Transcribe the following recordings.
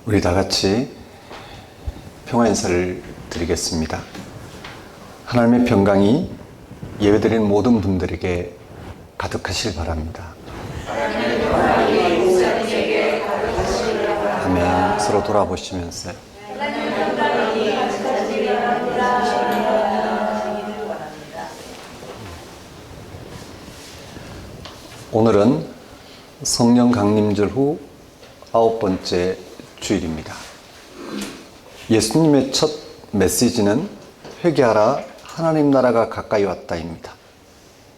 우리 다 같이 평화 인사를 드리겠습니다. 하나님의 평강이 예배드린 모든 분들에게 가득하실 바랍니다. 아멘. 서로 돌아보시면서 오늘은 성령 강림절 후 9번째 주일입니다. 예수님의 첫 메시지는 회개하라, 하나님 나라가 가까이 왔다입니다.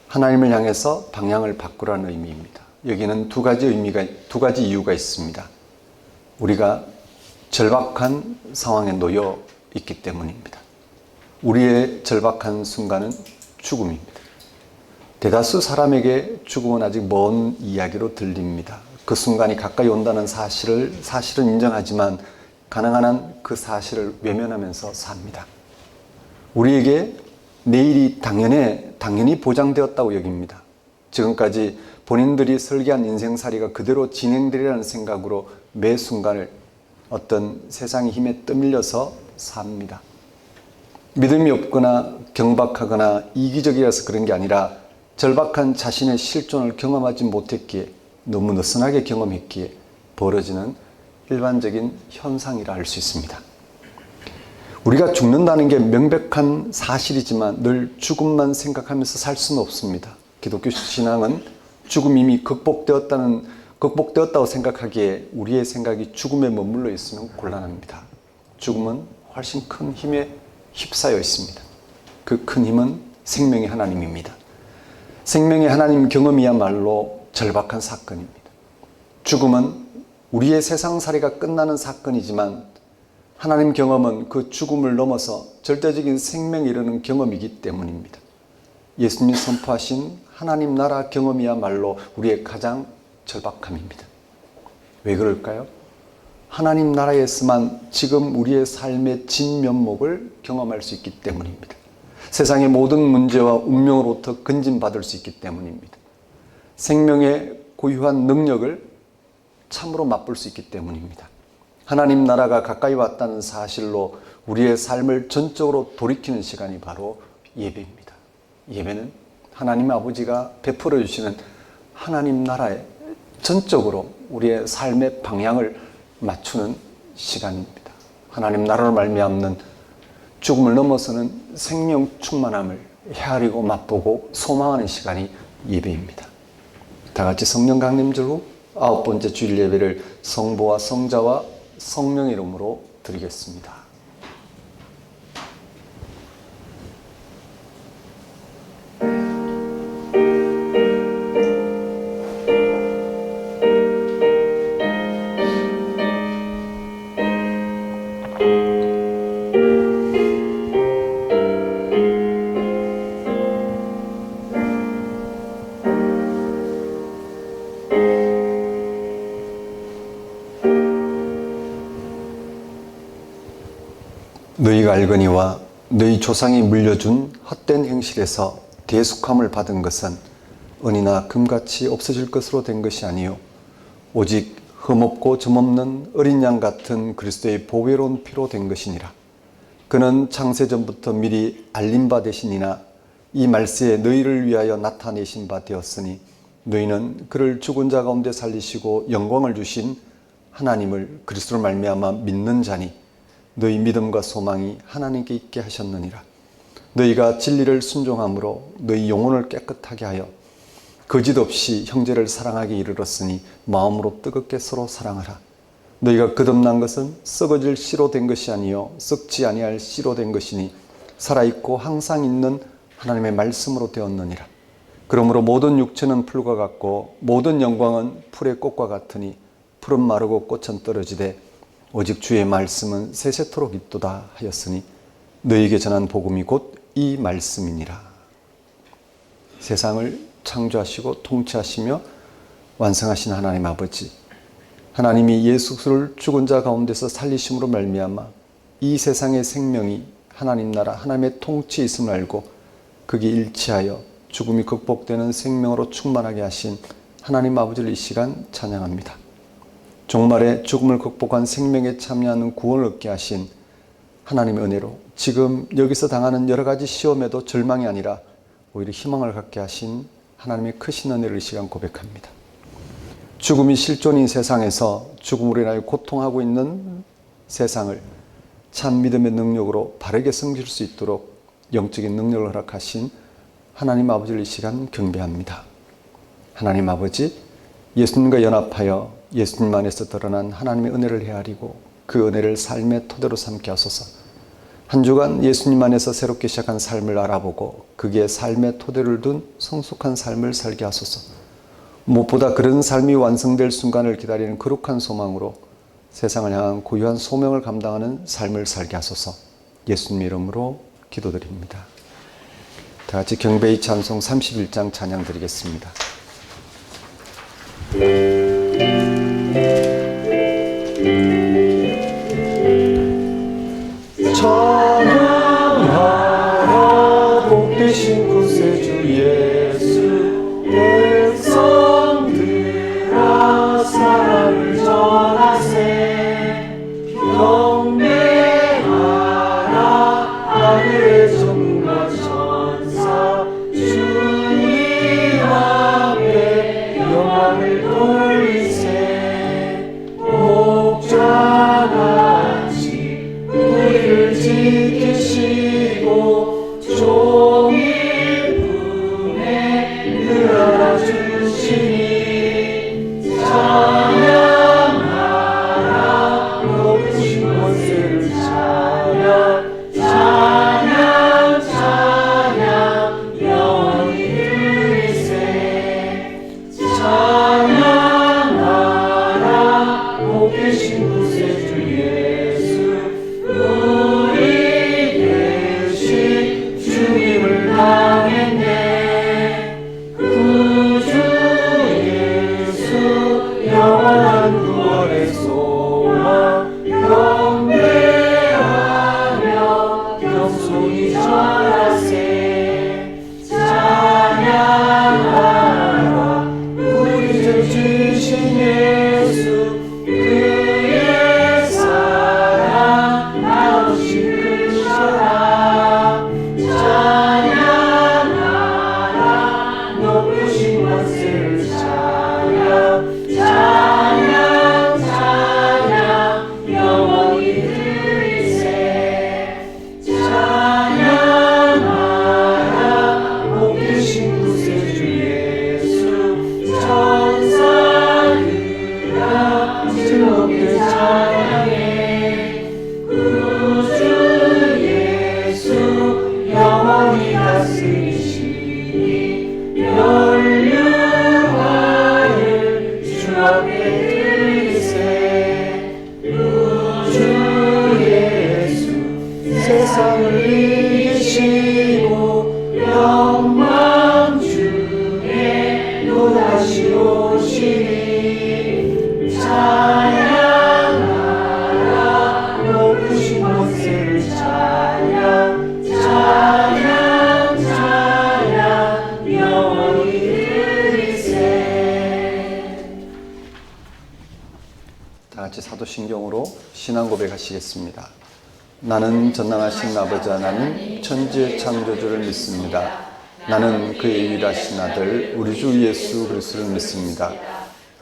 하나님을 향해서 방향을 바꾸라는 의미입니다. 여기는 두 가지 이유가 있습니다. 우리가 절박한 상황에 놓여 있기 때문입니다. 우리의 절박한 순간은 죽음입니다. 대다수 사람에게 죽음은 아직 먼 이야기로 들립니다. 그 순간이 가까이 온다는 사실은 인정하지만 가능한 한 그 사실을 외면하면서 삽니다. 우리에게 내일이 당연히 보장되었다고 여깁니다. 지금까지 본인들이 설계한 인생살이가 그대로 진행되리라는 생각으로 매 순간을 어떤 세상의 힘에 떠밀려서 삽니다. 믿음이 없거나 경박하거나 이기적이라서 그런 게 아니라 절박한 자신의 실존을 경험하지 못했기에, 너무 느슨하게 경험했기에 벌어지는 일반적인 현상이라 할 수 있습니다. 우리가 죽는다는 게 명백한 사실이지만 늘 죽음만 생각하면서 살 수는 없습니다. 기독교 신앙은 죽음이 이미 극복되었다고 생각하기에 우리의 생각이 죽음에 머물러 있으면 곤란합니다. 죽음은 훨씬 큰 힘에 휩싸여 있습니다. 그 큰 힘은 생명의 하나님입니다. 생명의 하나님 경험이야말로 절박한 사건입니다. 죽음은 우리의 세상살이가 끝나는 사건이지만 하나님 경험은 그 죽음을 넘어서 절대적인 생명에 이르는 경험이기 때문입니다. 예수님이 선포하신 하나님 나라 경험이야말로 우리의 가장 절박함입니다. 왜 그럴까요? 하나님 나라에서만 지금 우리의 삶의 진면목을 경험할 수 있기 때문입니다. 세상의 모든 문제와 운명으로부터 건진받을 수 있기 때문입니다. 생명의 고유한 능력을 참으로 맛볼 수 있기 때문입니다. 하나님 나라가 가까이 왔다는 사실로 우리의 삶을 전적으로 돌이키는 시간이 바로 예배입니다. 예배는 하나님 아버지가 베풀어 주시는 하나님 나라에 전적으로 우리의 삶의 방향을 맞추는 시간입니다. 하나님 나라로 말미암는 죽음을 넘어서는 생명 충만함을 헤아리고 맛보고 소망하는 시간이 예배입니다. 다 같이 성령 강림절 후 9번째 주일 예배를 성부와 성자와 성령의 이름으로 드리겠습니다. 너희가 알거니와 너희 조상이 물려준 헛된 행실에서 대속함을 받은 것은 은이나 금같이 없어질 것으로 된 것이 아니요 오직 흠없고 점없는 어린 양 같은 그리스도의 보배로운 피로 된 것이니라. 그는 창세전부터 미리 알린 바 되시니나 이 말세에 너희를 위하여 나타내신 바 되었으니 너희는 그를 죽은 자 가운데 살리시고 영광을 주신 하나님을 그리스도로 말미암아 믿는 자니 너희 믿음과 소망이 하나님께 있게 하셨느니라. 너희가 진리를 순종함으로 너희 영혼을 깨끗하게 하여 거짓 없이 형제를 사랑하게 이르렀으니 마음으로 뜨겁게 서로 사랑하라. 너희가 거듭난 것은 썩어질 씨로 된 것이 아니요 썩지 아니할 씨로 된 것이니 살아있고 항상 있는 하나님의 말씀으로 되었느니라. 그러므로 모든 육체는 풀과 같고 모든 영광은 풀의 꽃과 같으니 풀은 마르고 꽃은 떨어지되 오직 주의 말씀은 세세토록 있도다 하였으니 너희에게 전한 복음이 곧 이 말씀이니라. 세상을 창조하시고 통치하시며 완성하신 하나님 아버지, 하나님이 예수 그리스도를 죽은 자 가운데서 살리심으로 말미암아 이 세상의 생명이 하나님 나라 하나님의 통치에 있음을 알고 거기에 일치하여 죽음이 극복되는 생명으로 충만하게 하신 하나님 아버지를 이 시간 찬양합니다. 종말에 죽음을 극복한 생명에 참여하는 구원을 얻게 하신 하나님의 은혜로 지금 여기서 당하는 여러 가지 시험에도 절망이 아니라 오히려 희망을 갖게 하신 하나님의 크신 은혜를 이 시간 고백합니다. 죽음이 실존인 세상에서 죽음으로 인하여 고통하고 있는 세상을 참 믿음의 능력으로 바르게 섬길 수 있도록 영적인 능력을 허락하신 하나님 아버지를 이 시간 경배합니다. 하나님 아버지, 예수님과 연합하여 예수님 안에서 드러난 하나님의 은혜를 헤아리고 그 은혜를 삶의 토대로 삼게 하소서. 한 주간 예수님 안에서 새롭게 시작한 삶을 알아보고 그게 삶의 토대를 둔 성숙한 삶을 살게 하소서. 무엇보다 그런 삶이 완성될 순간을 기다리는 거룩한 소망으로 세상을 향한 고유한 소명을 감당하는 삶을 살게 하소서. 예수님 이름으로 기도드립니다. 다 같이 경배의 찬송 31장 찬양 드리겠습니다. 찬양하라 복되신 구세주 예수, 백성들아 사랑을 전하세. 경배하라 하늘의 전문가 천사, 주님 앞에 영광을 돌리세. 목자같이 우리를 지키시고 종일 품에 늘 안아주시니 찬양하라 높으신 권세를 찬양, 찬양, 찬양 영원히 들리세. 찬양하라 복되신 구세주 예수, 우리 대신 죽임을 당했네. 구주 예수 영원한 구원의 소망, 경배하며 겸손히 절하세. 찬양하라 우리 죄 지신 예수, 그의 사랑 아버지 크셔라. 찬양하라 높으신 권세를 찬양, 찬양, 찬양 영원히 들리세. 찬양하라 복되신 구세주 예수, 천사들아 즐겁게 찬양해. 구주 예수 영원히 다스리시니 연륜하여 주 앞에 들리세. 구주 예수 세상을 이기시고 영광 중에 또 다시 오시니 찬양하라 높으신 권세를 찬양, 찬양, 찬양 영원히 들리세. 다 같이 사도신경으로 신앙 고백하시겠습니다. 나는 전능하신 아버지 하나님 천지의 창조주를 믿습니다. 나는 그의 유일하신 아들 우리 주 예수 그리스도를 믿습니다.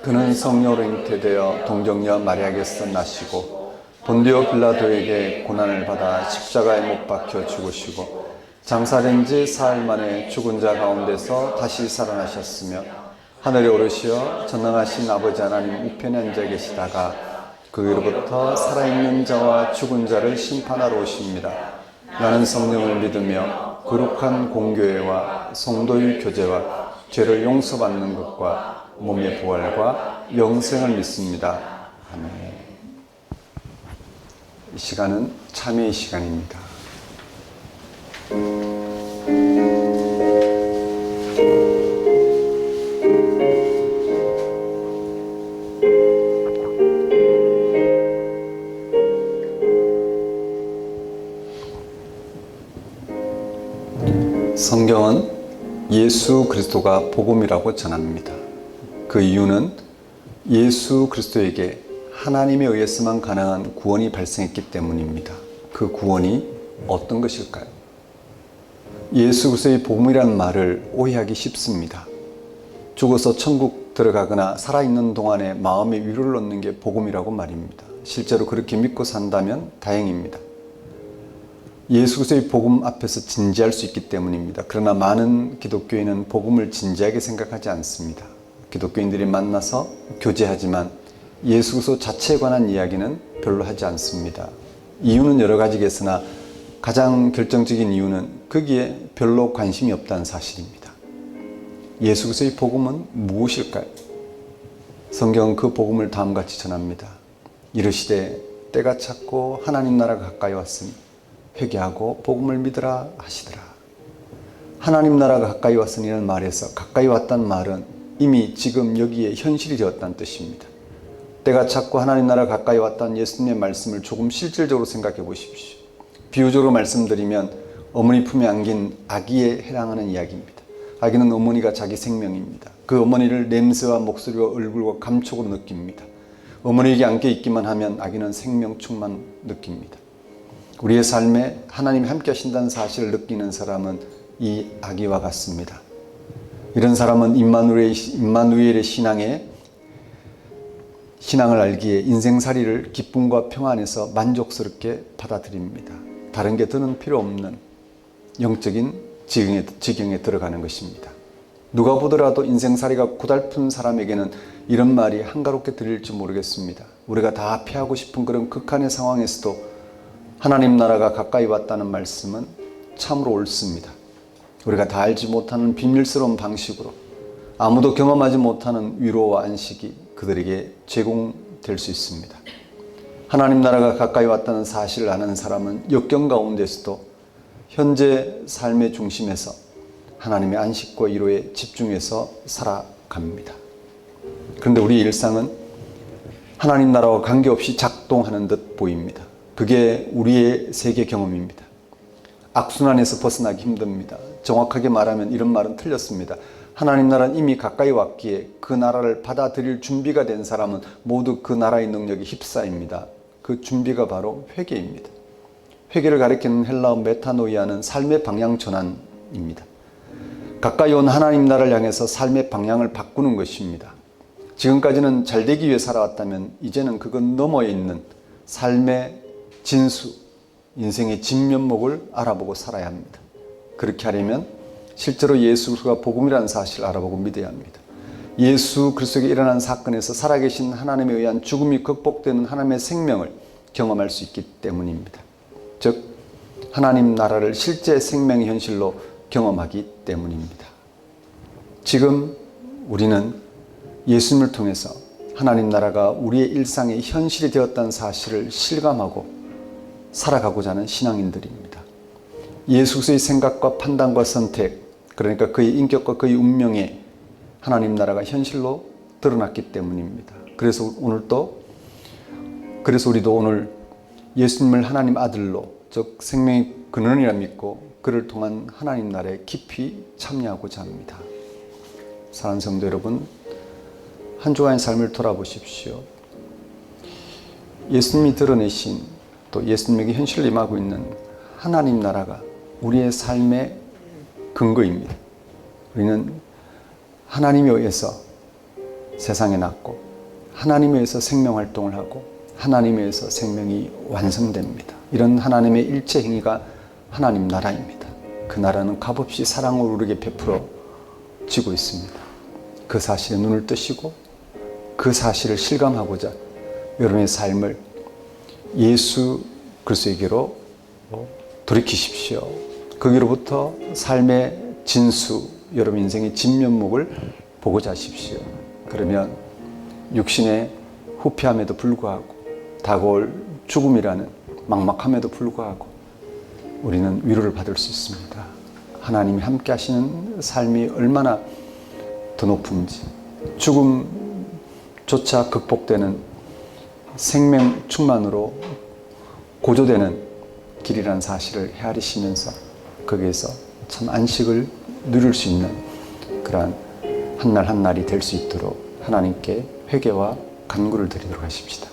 그는 성령으로 잉태되어 동정녀 마리아에게서 나시고 본디오 빌라도에게 고난을 받아 십자가에 못 박혀 죽으시고 장사된 지 사흘 만에 죽은 자 가운데서 다시 살아나셨으며 하늘에 오르시어 전능하신 아버지 하나님 우편에 앉아 계시다가 그로부터 살아있는 자와 죽은 자를 심판하러 오십니다. 나는 성령을 믿으며 거룩한 공교회와 성도의 교제와 죄를 용서받는 것과 몸의 부활과 영생을 믿습니다. 아멘. 이 시간은 참회의 시간입니다. 성경은 예수 그리스도가 복음이라고 전합니다. 그 이유는 예수 그리스도에게 하나님에 의해서만 가능한 구원이 발생했기 때문입니다. 그 구원이 어떤 것일까요? 예수 그리스도의 복음이라는 말을 오해하기 쉽습니다. 죽어서 천국 들어가거나 살아있는 동안에 마음의 위로를 얻는 게 복음이라고 말입니다. 실제로 그렇게 믿고 산다면 다행입니다. 예수 그리스도의 복음 앞에서 진지할 수 있기 때문입니다. 그러나 많은 기독교인은 복음을 진지하게 생각하지 않습니다. 기독교인들이 만나서 교제하지만 예수 그리스도 자체에 관한 이야기는 별로 하지 않습니다. 이유는 여러 가지겠으나 가장 결정적인 이유는 거기에 별로 관심이 없다는 사실입니다. 예수 그리스도의 복음은 무엇일까요? 성경은 그 복음을 다음같이 전합니다. 이르시되 때가 찼고 하나님 나라가 가까이 왔으니 회개하고 복음을 믿으라 하시더라. 하나님 나라가 가까이 왔으니라는 말에서 가까이 왔다는 말은 이미 지금 여기에 현실이 되었다는 뜻입니다. 때가 찼고 하나님 나라가 가까이 왔다는 예수님의 말씀을 조금 실질적으로 생각해 보십시오. 비유적으로 말씀드리면 어머니 품에 안긴 아기에 해당하는 이야기입니다. 아기는 어머니가 자기 생명입니다. 그 어머니를 냄새와 목소리와 얼굴과 감촉으로 느낍니다. 어머니에게 안겨 있기만 하면 아기는 생명충만 느낍니다. 우리의 삶에 하나님이 함께 하신다는 사실을 느끼는 사람은 이 아기와 같습니다. 이런 사람은 임마누엘의 신앙을 알기에 인생살이를 기쁨과 평안 안에서 만족스럽게 받아들입니다. 다른 게 더는 필요 없는 영적인 지경에 들어가는 것입니다. 누가 보더라도 인생살이가 고달픈 사람에게는 이런 말이 한가롭게 들릴지 모르겠습니다. 우리가 다 피하고 싶은 그런 극한의 상황에서도 하나님 나라가 가까이 왔다는 말씀은 참으로 옳습니다. 우리가 다 알지 못하는 비밀스러운 방식으로 아무도 경험하지 못하는 위로와 안식이 그들에게 제공될 수 있습니다. 하나님 나라가 가까이 왔다는 사실을 아는 사람은 역경 가운데서도 현재 삶의 중심에서 하나님의 안식과 위로에 집중해서 살아갑니다. 그런데 우리 일상은 하나님 나라와 관계없이 작동하는 듯 보입니다. 그게 우리의 세계 경험입니다. 악순환에서 벗어나기 힘듭니다. 정확하게 말하면 이런 말은 틀렸습니다. 하나님 나라는 이미 가까이 왔기에 그 나라를 받아들일 준비가 된 사람은 모두 그 나라의 능력에 휩싸입니다. 그 준비가 바로 회개입니다. 회개를 가리키는 헬라어 메타노이아는 삶의 방향 전환입니다. 가까이 온 하나님 나라를 향해서 삶의 방향을 바꾸는 것입니다. 지금까지는 잘 되기 위해 살아왔다면 이제는 그건 너머에 있는 삶의 진수, 인생의 진면목을 알아보고 살아야 합니다. 그렇게 하려면 실제로 예수 그리스도가 복음이라는 사실을 알아보고 믿어야 합니다. 예수 그리스도에게 일어난 사건에서 살아계신 하나님에 의한 죽음이 극복되는 하나님의 생명을 경험할 수 있기 때문입니다. 즉 하나님 나라를 실제 생명의 현실로 경험하기 때문입니다. 지금 우리는 예수님을 통해서 하나님 나라가 우리의 일상의 현실이 되었다는 사실을 실감하고 살아가고자 하는 신앙인들입니다. 예수 그리스도의 생각과 판단과 선택, 그러니까 그의 인격과 그의 운명에 하나님 나라가 현실로 드러났기 때문입니다. 그래서 우리도 오늘 예수님을 하나님 아들로, 즉 생명의 근원이라 믿고 그를 통한 하나님 나라에 깊이 참여하고자 합니다. 사랑하는 성도 여러분, 한 주간의 삶을 돌아보십시오. 예수님이 드러내신, 또 예수님에게 현실로 임하고 있는 하나님 나라가 우리의 삶의 근거입니다. 우리는 하나님에 의해서 세상에 났고 하나님에 의해서 생명활동을 하고 하나님에 의해서 생명이 완성됩니다. 이런 하나님의 일체 행위가 하나님 나라입니다. 그 나라는 값없이 사랑을 우리에게 베풀어지고 있습니다. 그 사실에 눈을 뜨시고 그 사실을 실감하고자 여러분의 삶을 예수 그리스도에게로 돌이키십시오. 거기로부터 삶의 진수, 여러분 인생의 진면목을 보고자 하십시오. 그러면 육신의 후패함에도 불구하고 다가올 죽음이라는 막막함에도 불구하고 우리는 위로를 받을 수 있습니다. 하나님이 함께 하시는 삶이 얼마나 더 높은지, 죽음조차 극복되는 생명 충만으로 고조되는 길이라는 사실을 헤아리시면서 거기에서 참 안식을 누릴 수 있는 그러한 한 날 한 날이 될 수 있도록 하나님께 회개와 간구를 드리도록 하십시다.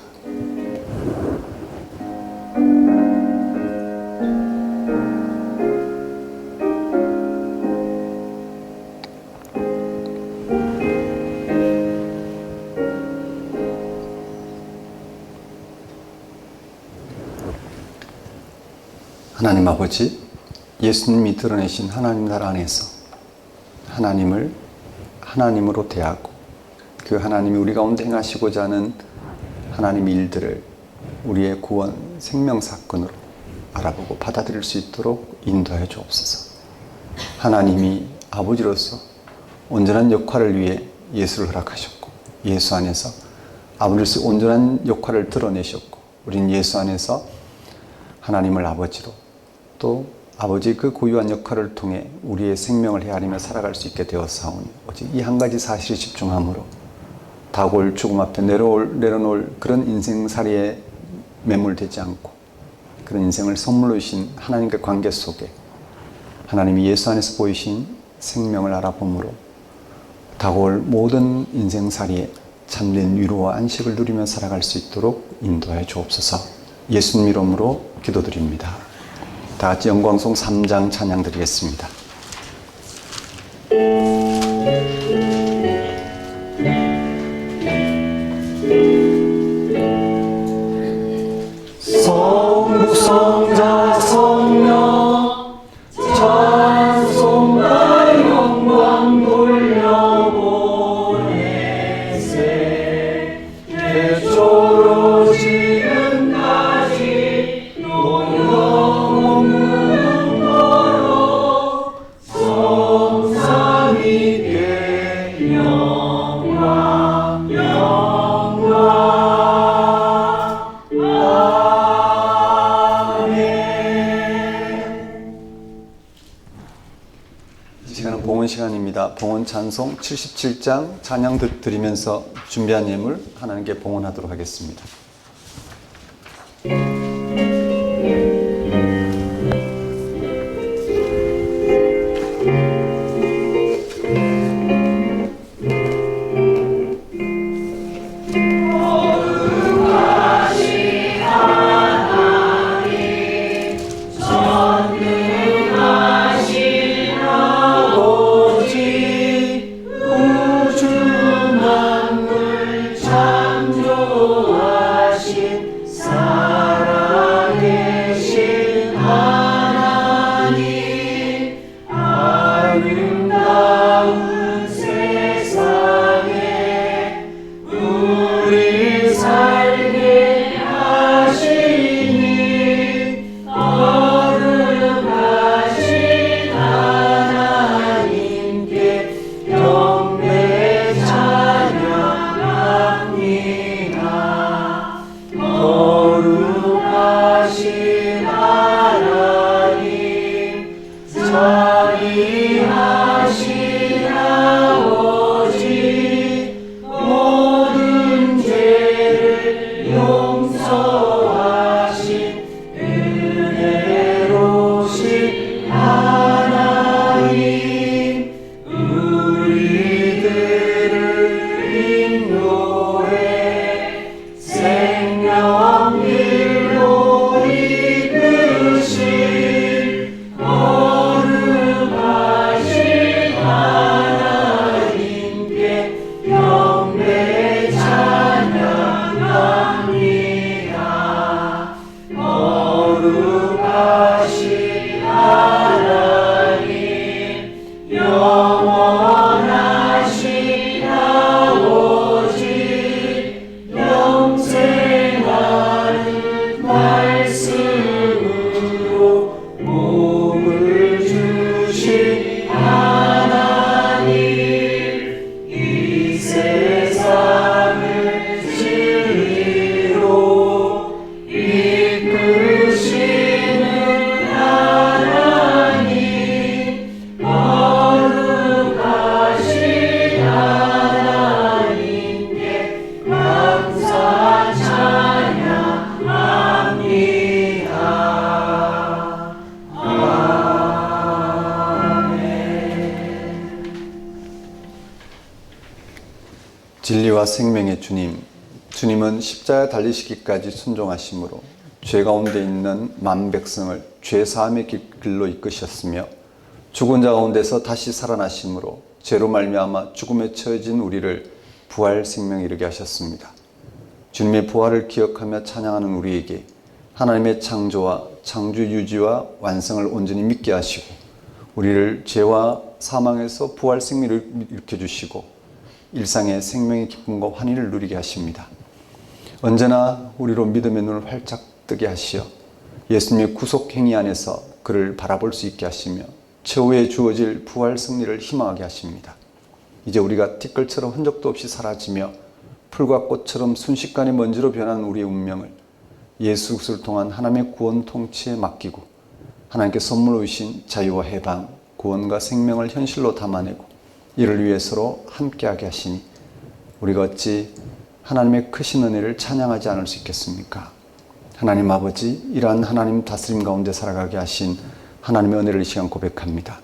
하나님 아버지, 예수님이 드러내신 하나님 나라 안에서 하나님을 하나님으로 대하고 그 하나님이 우리 가운데 행하시고자 하는 하나님의 일들을 우리의 구원, 생명 사건으로 알아보고 받아들일 수 있도록 인도하여 주옵소서. 하나님이 아버지로서 온전한 역할을 위해 예수를 허락하셨고 예수 안에서 아버지로서 온전한 역할을 드러내셨고 우린 예수 안에서 하나님을 아버지로 또 아버지 그 고유한 역할을 통해 우리의 생명을 헤아리며 살아갈 수 있게 되었사오니 오직 이 한 가지 사실에 집중함으로 다가올 죽음 앞에 내려놓을 그런 인생살이에 매몰되지 않고 그런 인생을 선물로 주신 하나님과 관계 속에 하나님이 예수 안에서 보이신 생명을 알아봄으로 다가올 모든 인생살이에 참된 위로와 안식을 누리며 살아갈 수 있도록 인도하여 주옵소서. 예수님 이름으로 기도드립니다. 다 같이 영광송 3장 찬양 드리겠습니다. 성부 성자 성령 찬송과 영광 돌려보내세 태초로 지금까지 또 영원은 걸어 성삼위께 영광 봉헌 시간입니다. 봉헌 찬송 77장 찬양 드리면서 준비한 예물 하나님께 봉헌하도록 하겠습니다. 진리와 생명의 주님, 주님은 십자가에 달리시기까지 순종하심으로 죄 가운데 있는 만 백성을 죄 사함의 길로 이끄셨으며 죽은 자 가운데서 다시 살아나심으로 죄로 말미암아 죽음에 처해진 우리를 부활 생명에 이르게 하셨습니다. 주님의 부활을 기억하며 찬양하는 우리에게 하나님의 창조와 창조 유지와 완성을 온전히 믿게 하시고 우리를 죄와 사망에서 부활 생명을 일으켜 주시고 일상의 생명의 기쁨과 환희를 누리게 하십니다. 언제나 우리로 믿음의 눈을 활짝 뜨게 하시어 예수님의 구속 행위 안에서 그를 바라볼 수 있게 하시며 최후에 주어질 부활 승리를 희망하게 하십니다. 이제 우리가 티끌처럼 흔적도 없이 사라지며 풀과 꽃처럼 순식간에 먼지로 변한 우리의 운명을 예수 그리스도를 통한 하나님의 구원 통치에 맡기고 하나님께 선물로 주신 자유와 해방, 구원과 생명을 현실로 담아내고 이를 위해 서로 함께하게 하시니 우리가 어찌 하나님의 크신 은혜를 찬양하지 않을 수 있겠습니까? 하나님 아버지, 이러한 하나님 다스림 가운데 살아가게 하신 하나님의 은혜를 이 시간 고백합니다.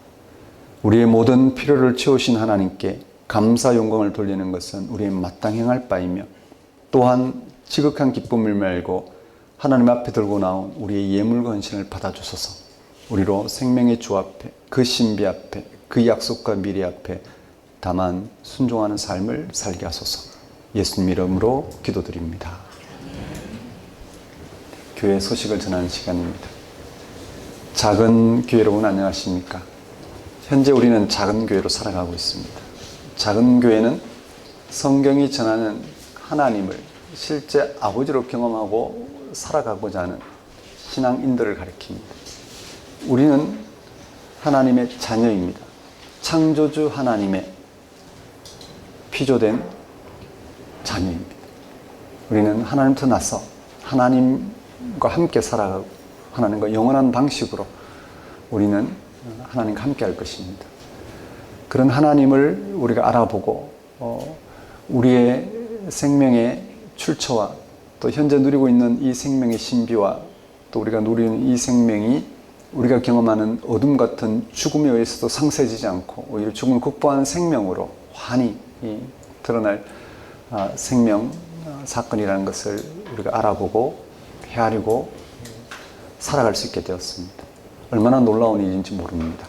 우리의 모든 필요를 채우신 하나님께 감사 영광을 돌리는 것은 우리의 마땅히 행할 바이며 또한 지극한 기쁨을 말고 하나님 앞에 들고 나온 우리의 예물과 헌신을 받아주소서. 우리로 생명의 주 앞에, 그 신비 앞에, 그 약속과 미래 앞에 다만 순종하는 삶을 살게 하소서. 예수님 이름으로 기도드립니다. 교회 소식을 전하는 시간입니다. 작은 교회 여러분 안녕하십니까? 현재 우리는 작은 교회로 살아가고 있습니다. 작은 교회는 성경이 전하는 하나님을 실제 아버지로 경험하고 살아가고자 하는 신앙 인도를 가리킵니다. 우리는 하나님의 자녀입니다. 창조주 하나님의 피조된 자녀입니다. 우리는 하나님부터 나서 하나님과 함께 살아가고 하나님과 영원한 방식으로 우리는 하나님과 함께 할 것입니다. 그런 하나님을 우리가 알아보고 우리의 생명의 출처와 또 현재 누리고 있는 이 생명의 신비와 또 우리가 누리는 이 생명이 우리가 경험하는 어둠 같은 죽음에 의해서도 상쇄지지 않고 오히려 죽음을 극복하는 생명으로 환히 드러날 생명 사건이라는 것을 우리가 알아보고 헤아리고 살아갈 수 있게 되었습니다. 얼마나 놀라운 일인지 모릅니다.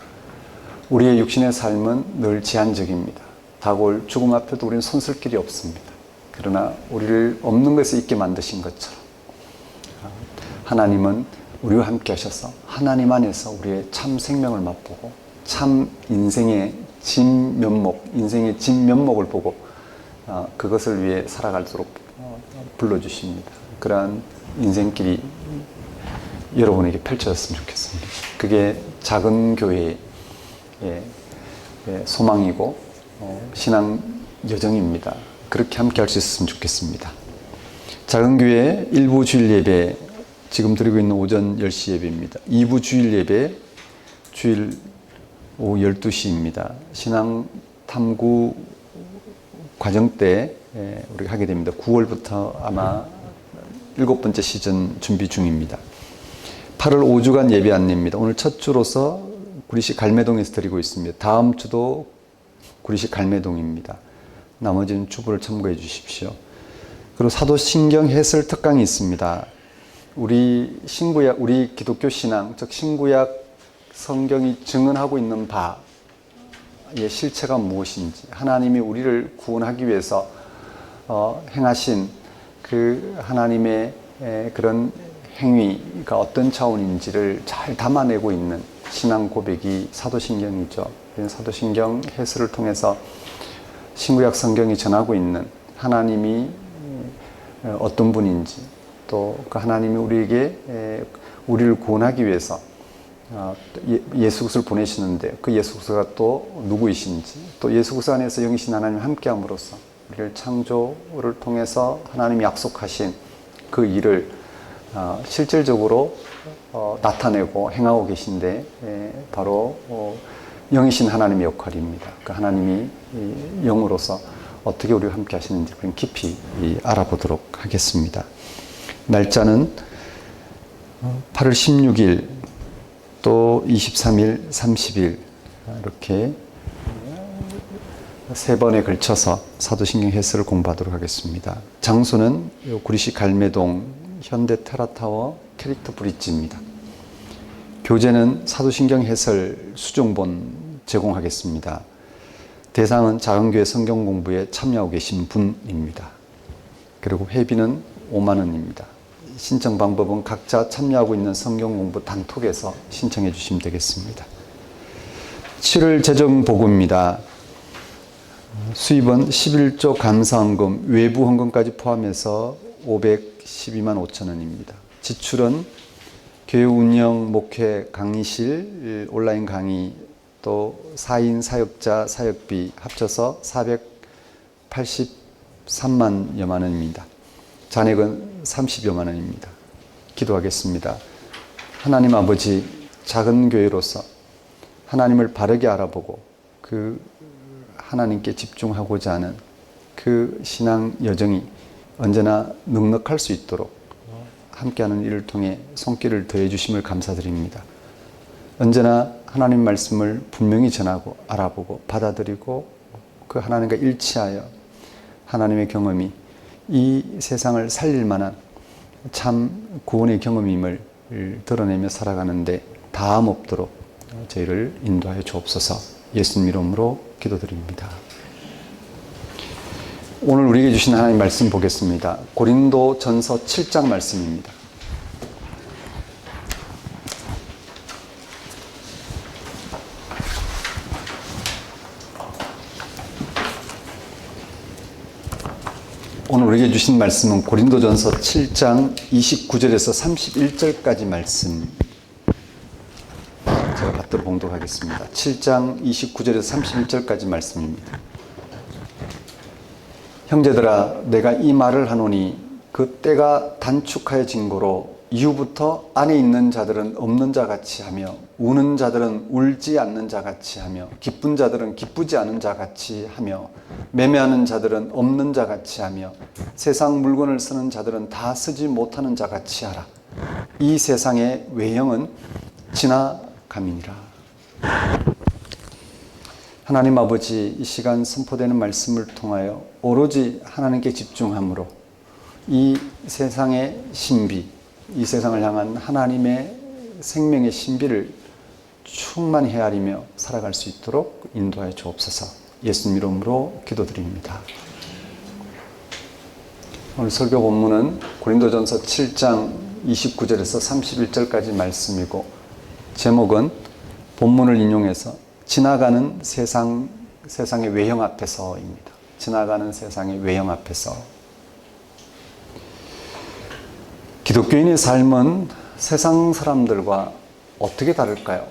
우리의 육신의 삶은 늘 제한적입니다. 다가올 죽음 앞에도 우리는 손쓸 길이 없습니다. 그러나 우리를 없는 것에 있게 만드신 것처럼 하나님은 우리와 함께 하셔서 하나님 안에서 우리의 참 생명을 맛보고 참 인생의 진면목을 보고 그것을 위해 살아갈수록 불러주십니다. 그러한 인생길이 여러분에게 펼쳐졌으면 좋겠습니다. 그게 작은 교회의 소망이고 신앙 여정입니다. 그렇게 함께 할 수 있었으면 좋겠습니다. 작은 교회 1부 주일 예배 지금 드리고 있는 오전 10시 예배입니다. 2부 주일 예배 주일 오후 12시입니다. 신앙 탐구 과정 때 우리가 하게 됩니다. 9월부터 아마 7번째 시즌 준비 중입니다. 8월 5주간 예배 안내입니다. 오늘 첫 주로서 구리시 갈매동에서 드리고 있습니다. 다음 주도 구리시 갈매동입니다. 나머지는 주부를 참고해 주십시오. 그리고 사도신경 해설 특강이 있습니다. 우리 기독교 신앙, 즉 신구약 성경이 증언하고 있는 바의 실체가 무엇인지, 하나님이 우리를 구원하기 위해서 행하신 그 하나님의 그런 행위가 어떤 차원인지를 잘 담아내고 있는 신앙 고백이 사도신경이죠. 사도신경 해설을 통해서 신구약 성경이 전하고 있는 하나님이 어떤 분인지, 또 그 하나님이 우리를 구원하기 위해서 예수 그리스도를 보내시는데 그 예수 그리스도가 또 누구이신지, 또 예수 그리스도 안에서 영이신 하나님 함께함으로써 우리를 창조를 통해서 하나님이 약속하신 그 일을 실질적으로 나타내고 행하고 계신데 바로 영이신 하나님의 역할입니다. 그 하나님이 영으로서 어떻게 우리와 함께 하시는지 깊이 알아보도록 하겠습니다. 날짜는 8월 16일 또 23일, 30일 이렇게 세 번에 걸쳐서 사도신경 해설을 공부하도록 하겠습니다. 장소는 구리시 갈매동 현대 테라타워 캐릭터 브릿지입니다. 교재는 사도신경 해설 수종본 제공하겠습니다. 대상은 작은교회 성경 공부에 참여하고 계신 분입니다. 그리고 회비는 5만 원입니다. 신청 방법은 각자 참여하고 있는 성경 공부 단톡에서 신청해 주시면 되겠습니다. 7월 재정보고입니다. 수입은 11조 감사헌금, 외부 헌금까지 포함해서 512만 5천 원입니다. 지출은 교회 운영, 목회, 강의실, 온라인 강의, 또 4인 사역자 사역비 합쳐서 483만여만 원입니다. 잔액은 30여만 원입니다. 기도하겠습니다. 하나님 아버지, 작은 교회로서 하나님을 바르게 알아보고 그 하나님께 집중하고자 하는 그 신앙 여정이 언제나 넉넉할 수 있도록 함께하는 일을 통해 손길을 더해 주심을 감사드립니다. 언제나 하나님 말씀을 분명히 전하고 알아보고 받아들이고 그 하나님과 일치하여 하나님의 경험이 이 세상을 살릴 만한 참 구원의 경험임을 드러내며 살아가는데 다함 없도록 저희를 인도하여 주옵소서. 예수님 이름으로 기도드립니다. 오늘 우리에게 주신 하나님 말씀 보겠습니다. 고린도 전서 7장 말씀입니다. 오늘 우리에게 주신 말씀은 고린도전서 7장 29절에서 31절까지 말씀 제가 받들어 봉독하겠습니다. 7장 29절에서 31절까지 말씀입니다. 형제들아, 내가 이 말을 하노니 그 때가 단축하여진 고로 이후부터 안에 있는 자들은 없는 자 같이 하며 우는 자들은 울지 않는 자 같이 하며 기쁜 자들은 기쁘지 않은 자 같이 하며 매매하는 자들은 없는 자 같이 하며 세상 물건을 쓰는 자들은 다 쓰지 못하는 자 같이 하라. 이 세상의 외형은 지나감이니라. 하나님 아버지, 이 시간 선포되는 말씀을 통하여 오로지 하나님께 집중함으로 이 세상의 신비, 이 세상을 향한 하나님의 생명의 신비를 충만히 헤아리며 살아갈 수 있도록 인도하여 주옵소서. 예수님 이름으로 기도드립니다. 오늘 설교 본문은 고린도전서 7장 29절에서 31절까지 말씀이고 제목은 본문을 인용해서 지나가는 세상의 외형 앞에서입니다. 지나가는 세상의 외형 앞에서. 기독교인의 삶은 세상 사람들과 어떻게 다를까요?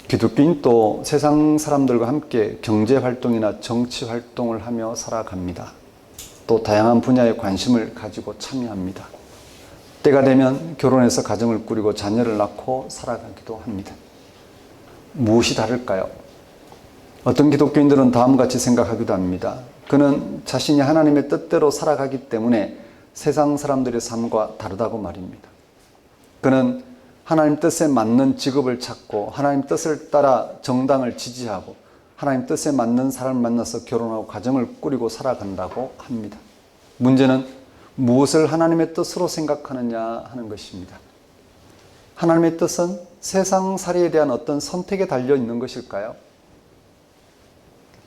기독교인도 세상 사람들과 함께 경제활동이나 정치활동을 하며 살아갑니다. 또 다양한 분야에 관심을 가지고 참여합니다. 때가 되면 결혼해서 가정을 꾸리고 자녀를 낳고 살아가기도 합니다. 무엇이 다를까요? 어떤 기독교인들은 다음과 같이 생각하기도 합니다. 그는 자신이 하나님의 뜻대로 살아가기 때문에 세상 사람들의 삶과 다르다고 말입니다. 그는 하나님 뜻에 맞는 직업을 찾고 하나님 뜻을 따라 정당을 지지하고 하나님 뜻에 맞는 사람을 만나서 결혼하고 가정을 꾸리고 살아간다고 합니다. 문제는 무엇을 하나님의 뜻으로 생각하느냐 하는 것입니다. 하나님의 뜻은 세상살이에 대한 어떤 선택에 달려 있는 것일까요?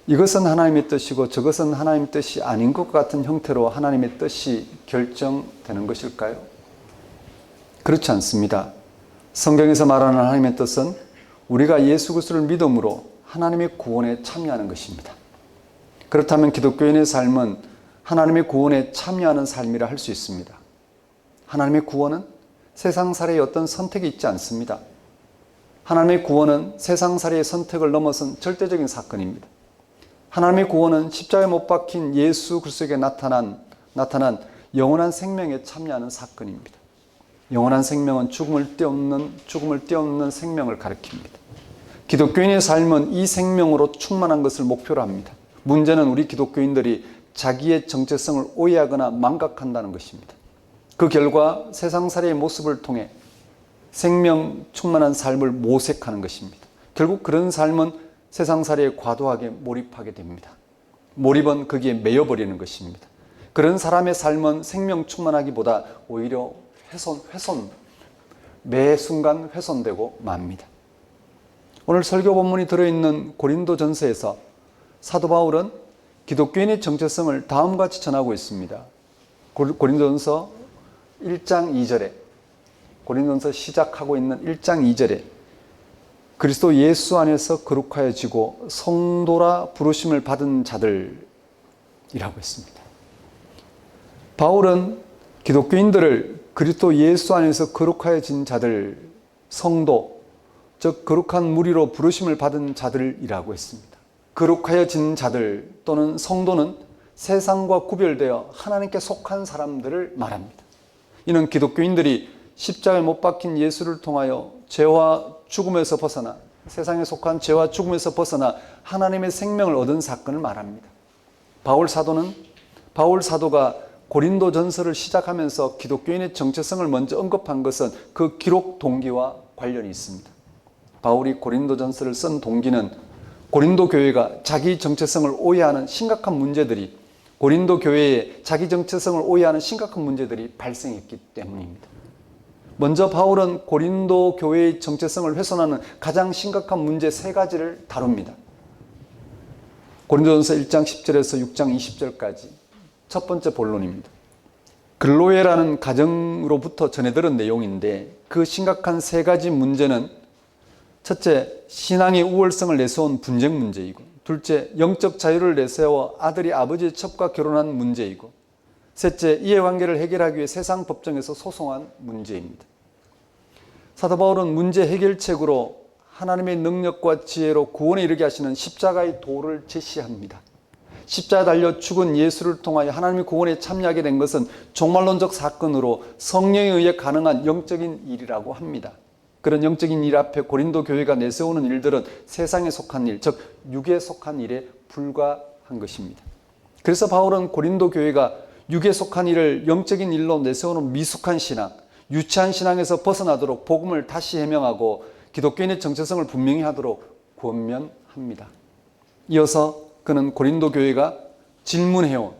이것은 하나님의 뜻이고 저것은 하나님의 뜻이 아닌 것 같은 형태로 하나님의 뜻이 결정되는 것일까요? 그렇지 않습니다. 성경에서 말하는 하나님의 뜻은 우리가 예수 그리스도를 믿음으로 하나님의 구원에 참여하는 것입니다. 그렇다면 기독교인의 삶은 하나님의 구원에 참여하는 삶이라 할 수 있습니다. 하나님의 구원은 세상살이의 어떤 선택이 있지 않습니다. 하나님의 구원은 세상살이의 선택을 넘어선 절대적인 사건입니다. 하나님의 구원은 십자가에 못 박힌 예수 그리스도에게 나타난 영원한 생명에 참여하는 사건입니다. 영원한 생명은 죽음을 뛰어넘는 생명을 가리킵니다. 기독교인의 삶은 이 생명으로 충만한 것을 목표로 합니다. 문제는 우리 기독교인들이 자기의 정체성을 오해하거나 망각한다는 것입니다. 그 결과 세상살이의 모습을 통해 생명 충만한 삶을 모색하는 것입니다. 결국 그런 삶은 세상살이에 과도하게 몰입하게 됩니다. 몰입은 거기에 매여버리는 것입니다. 그런 사람의 삶은 생명 충만하기보다 오히려 매 순간 훼손되고 맙니다. 오늘 설교 본문이 들어있는 고린도전서에서 사도 바울은 기독교인의 정체성을 다음과 같이 전하고 있습니다. 고린도전서 1장 2절에 고린도전서 시작하고 있는 1장 2절에 그리스도 예수 안에서 거룩하여지고 성도라 부르심을 받은 자들이라고 했습니다. 바울은 기독교인들을 그리스도 예수 안에서 거룩하여진 자들, 성도, 즉 거룩한 무리로 부르심을 받은 자들이라고 했습니다. 거룩하여진 자들 또는 성도는 세상과 구별되어 하나님께 속한 사람들을 말합니다. 이는 기독교인들이 십자가에 못 박힌 예수를 통하여 죄와 죽음에서 벗어나 세상에 속한 죄와 죽음에서 벗어나 하나님의 생명을 얻은 사건을 말합니다. 바울 사도가 고린도전서를 시작하면서 기독교인의 정체성을 먼저 언급한 것은 그 기록 동기와 관련이 있습니다. 바울이 고린도전서를 쓴 동기는 고린도 교회가 자기 정체성을 오해하는 심각한 문제들이 고린도 교회에 자기 정체성을 오해하는 심각한 문제들이 발생했기 때문입니다. 먼저 바울은 고린도 교회의 정체성을 훼손하는 가장 심각한 문제 3가지를 다룹니다. 고린도전서 1장 10절에서 6장 20절까지 첫 번째 본론입니다. 글로에라는 가정으로부터 전해들은 내용인데 그 심각한 3가지 문제는 첫째, 신앙의 우월성을 내세운 분쟁 문제이고, 둘째, 영적 자유를 내세워 아들이 아버지의 첩과 결혼한 문제이고, 셋째, 이해관계를 해결하기 위해 세상 법정에서 소송한 문제입니다. 사도 바울은 문제 해결책으로 하나님의 능력과 지혜로 구원에 이르게 하시는 십자가의 도를 제시합니다. 십자가에 달려 죽은 예수를 통하여 하나님의 구원에 참여하게 된 것은 종말론적 사건으로 성령에 의해 가능한 영적인 일이라고 합니다. 그런 영적인 일 앞에 고린도 교회가 내세우는 일들은 세상에 속한 일, 즉 육에 속한 일에 불과한 것입니다. 그래서 바울은 고린도 교회가 육에 속한 일을 영적인 일로 내세우는 미숙한 신앙, 유치한 신앙에서 벗어나도록 복음을 다시 해명하고 기독교인의 정체성을 분명히 하도록 권면합니다. 이어서 그는 고린도 교회가 질문해온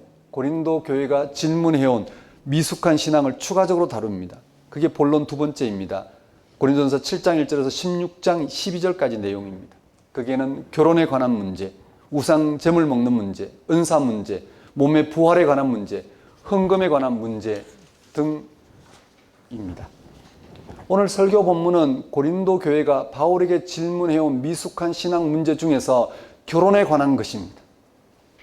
미숙한 신앙을 추가적으로 다룹니다. 그게 본론 2번째입니다. 고린도전서 7장 1절에서 16장 12절까지 내용입니다. 거기에는 결혼에 관한 문제, 우상 제물 먹는 문제, 은사 문제, 몸의 부활에 관한 문제, 헌금에 관한 문제 등입니다. 오늘 설교 본문은 고린도 교회가 바울에게 질문해온 미숙한 신앙 문제 중에서 결혼에 관한 것입니다.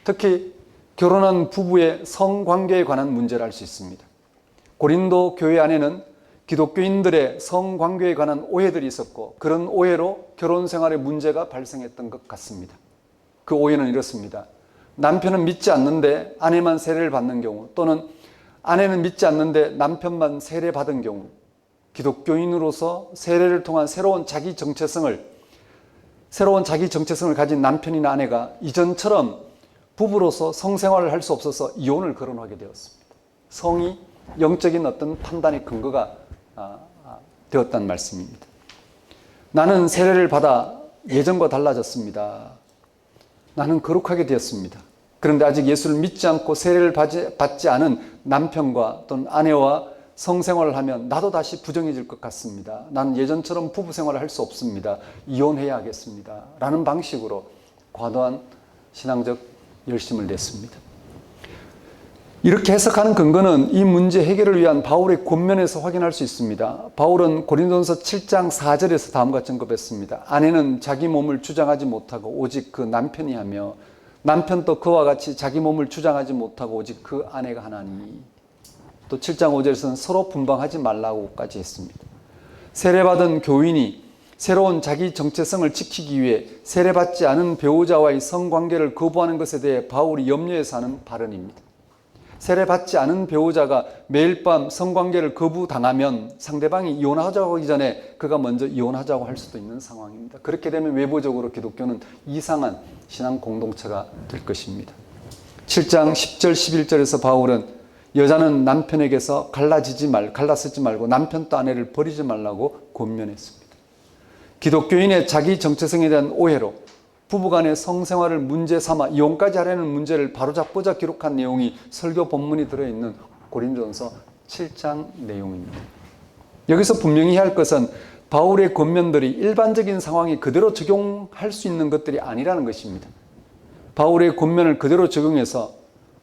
특히 결혼한 부부의 성관계에 관한 문제를 알 수 있습니다. 고린도 교회 안에는 기독교인들의 성관계에 관한 오해들이 있었고 그런 오해로 결혼 생활에 문제가 발생했던 것 같습니다. 그 오해는 이렇습니다. 남편은 믿지 않는데 아내만 세례를 받는 경우, 또는 아내는 믿지 않는데 남편만 세례받은 경우, 기독교인으로서 세례를 통한 새로운 자기 정체성을 가진 남편이나 아내가 이전처럼 부부로서 성생활을 할 수 없어서 이혼을 거론하게 되었습니다. 성이 영적인 어떤 판단의 근거가 되었다는 말씀입니다. 나는 세례를 받아 예전과 달라졌습니다. 나는 거룩하게 되었습니다. 그런데 아직 예수를 믿지 않고 세례를 받지 않은 남편과 또는 아내와 성생활을 하면 나도 다시 부정해질 것 같습니다. 나는 예전처럼 부부 생활을 할 수 없습니다. 이혼해야 하겠습니다. 라는 방식으로 과도한 신앙적 열심을 냈습니다. 이렇게 해석하는 근거는 이 문제 해결을 위한 바울의 권면에서 확인할 수 있습니다. 바울은 고린도전서 7장 4절에서 다음과 같이 언급했습니다. 아내는 자기 몸을 주장하지 못하고 오직 그 남편이 하며 남편도 그와 같이 자기 몸을 주장하지 못하고 오직 그 아내가 하나니. 또 7장 5절에서는 서로 분방하지 말라고까지 했습니다. 세례받은 교인이 새로운 자기 정체성을 지키기 위해 세례받지 않은 배우자와의 성관계를 거부하는 것에 대해 바울이 염려해서 하는 발언입니다. 세례받지 않은 배우자가 매일 밤 성관계를 거부당하면 상대방이 이혼하자고 하기 전에 그가 먼저 이혼하자고 할 수도 있는 상황입니다. 그렇게 되면 외부적으로 기독교는 이상한 신앙 공동체가 될 것입니다. 7장 10절 11절에서 바울은 여자는 남편에게서 갈라쓰지 말고 남편도 아내를 버리지 말라고 권면했습니다. 기독교인의 자기 정체성에 대한 오해로 부부간의 성생활을 문제 삼아 이혼까지 하려는 문제를 바로잡고자 기록한 내용이 설교 본문이 들어있는 고린도전서 7장 내용입니다. 여기서 분명히 해야 할 것은 바울의 권면들이 일반적인 상황에 그대로 적용할 수 있는 것들이 아니라는 것입니다. 바울의 권면을 그대로 적용해서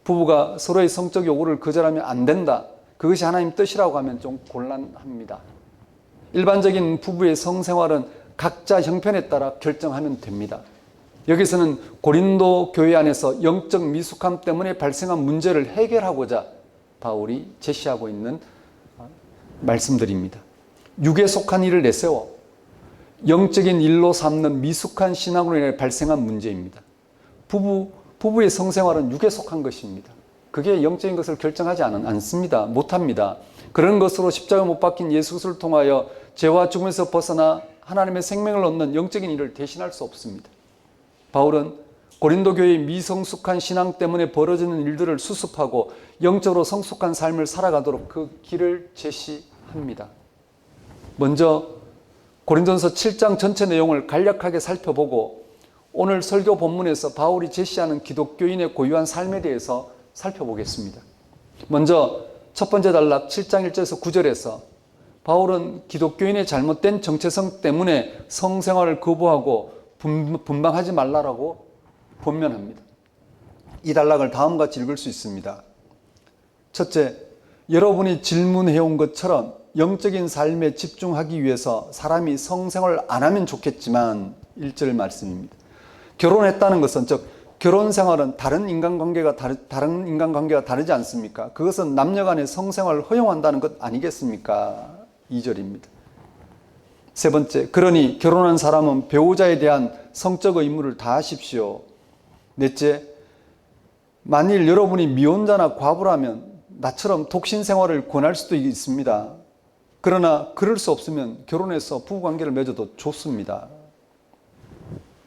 부부가 서로의 성적 요구를 거절하면 안 된다, 그 그것이 하나님 뜻이라고 하면 좀 곤란합니다. 일반적인 부부의 성생활은 각자 형편에 따라 결정하면 됩니다. 여기서는 고린도 교회 안에서 영적 미숙함 때문에 발생한 문제를 해결하고자 바울이 제시하고 있는 말씀들입니다. 육에 속한 일을 내세워 영적인 일로 삼는 미숙한 신앙으로 인해 발생한 문제입니다. 부부의 성생활은 육에 속한 것입니다. 그게 영적인 것을 결정하지 않습니다. 못합니다. 그런 것으로 십자가 못 박힌 예수 그리스도를 통하여 죄와 죽음에서 벗어나 하나님의 생명을 얻는 영적인 일을 대신할 수 없습니다. 바울은 고린도 교회의 미성숙한 신앙 때문에 벌어지는 일들을 수습하고 영적으로 성숙한 삶을 살아가도록 그 길을 제시합니다. 먼저 고린도전서 7장 전체 내용을 간략하게 살펴보고 오늘 설교 본문에서 바울이 제시하는 기독교인의 고유한 삶에 대해서 살펴보겠습니다. 먼저 첫 번째 단락 7장 1절에서 9절에서 바울은 기독교인의 잘못된 정체성 때문에 성생활을 거부하고 분방하지 말라라고 권면합니다. 이 단락을 다음과 같이 읽을 수 있습니다. 첫째, 여러분이 질문해온 것처럼 영적인 삶에 집중하기 위해서 사람이 성생활을 안 하면 좋겠지만 1절 말씀입니다. 결혼했다는 것은 즉 결혼 생활은 다른 인간관계가 다르지 않습니까? 그것은 남녀 간의 성생활을 허용한다는 것 아니겠습니까? 2절입니다. 세 번째, 그러니 결혼한 사람은 배우자에 대한 성적 의무를 다하십시오. 넷째, 만일 여러분이 미혼자나 과부라면 나처럼 독신 생활을 권할 수도 있습니다. 그러나 그럴 수 없으면 결혼해서 부부관계를 맺어도 좋습니다.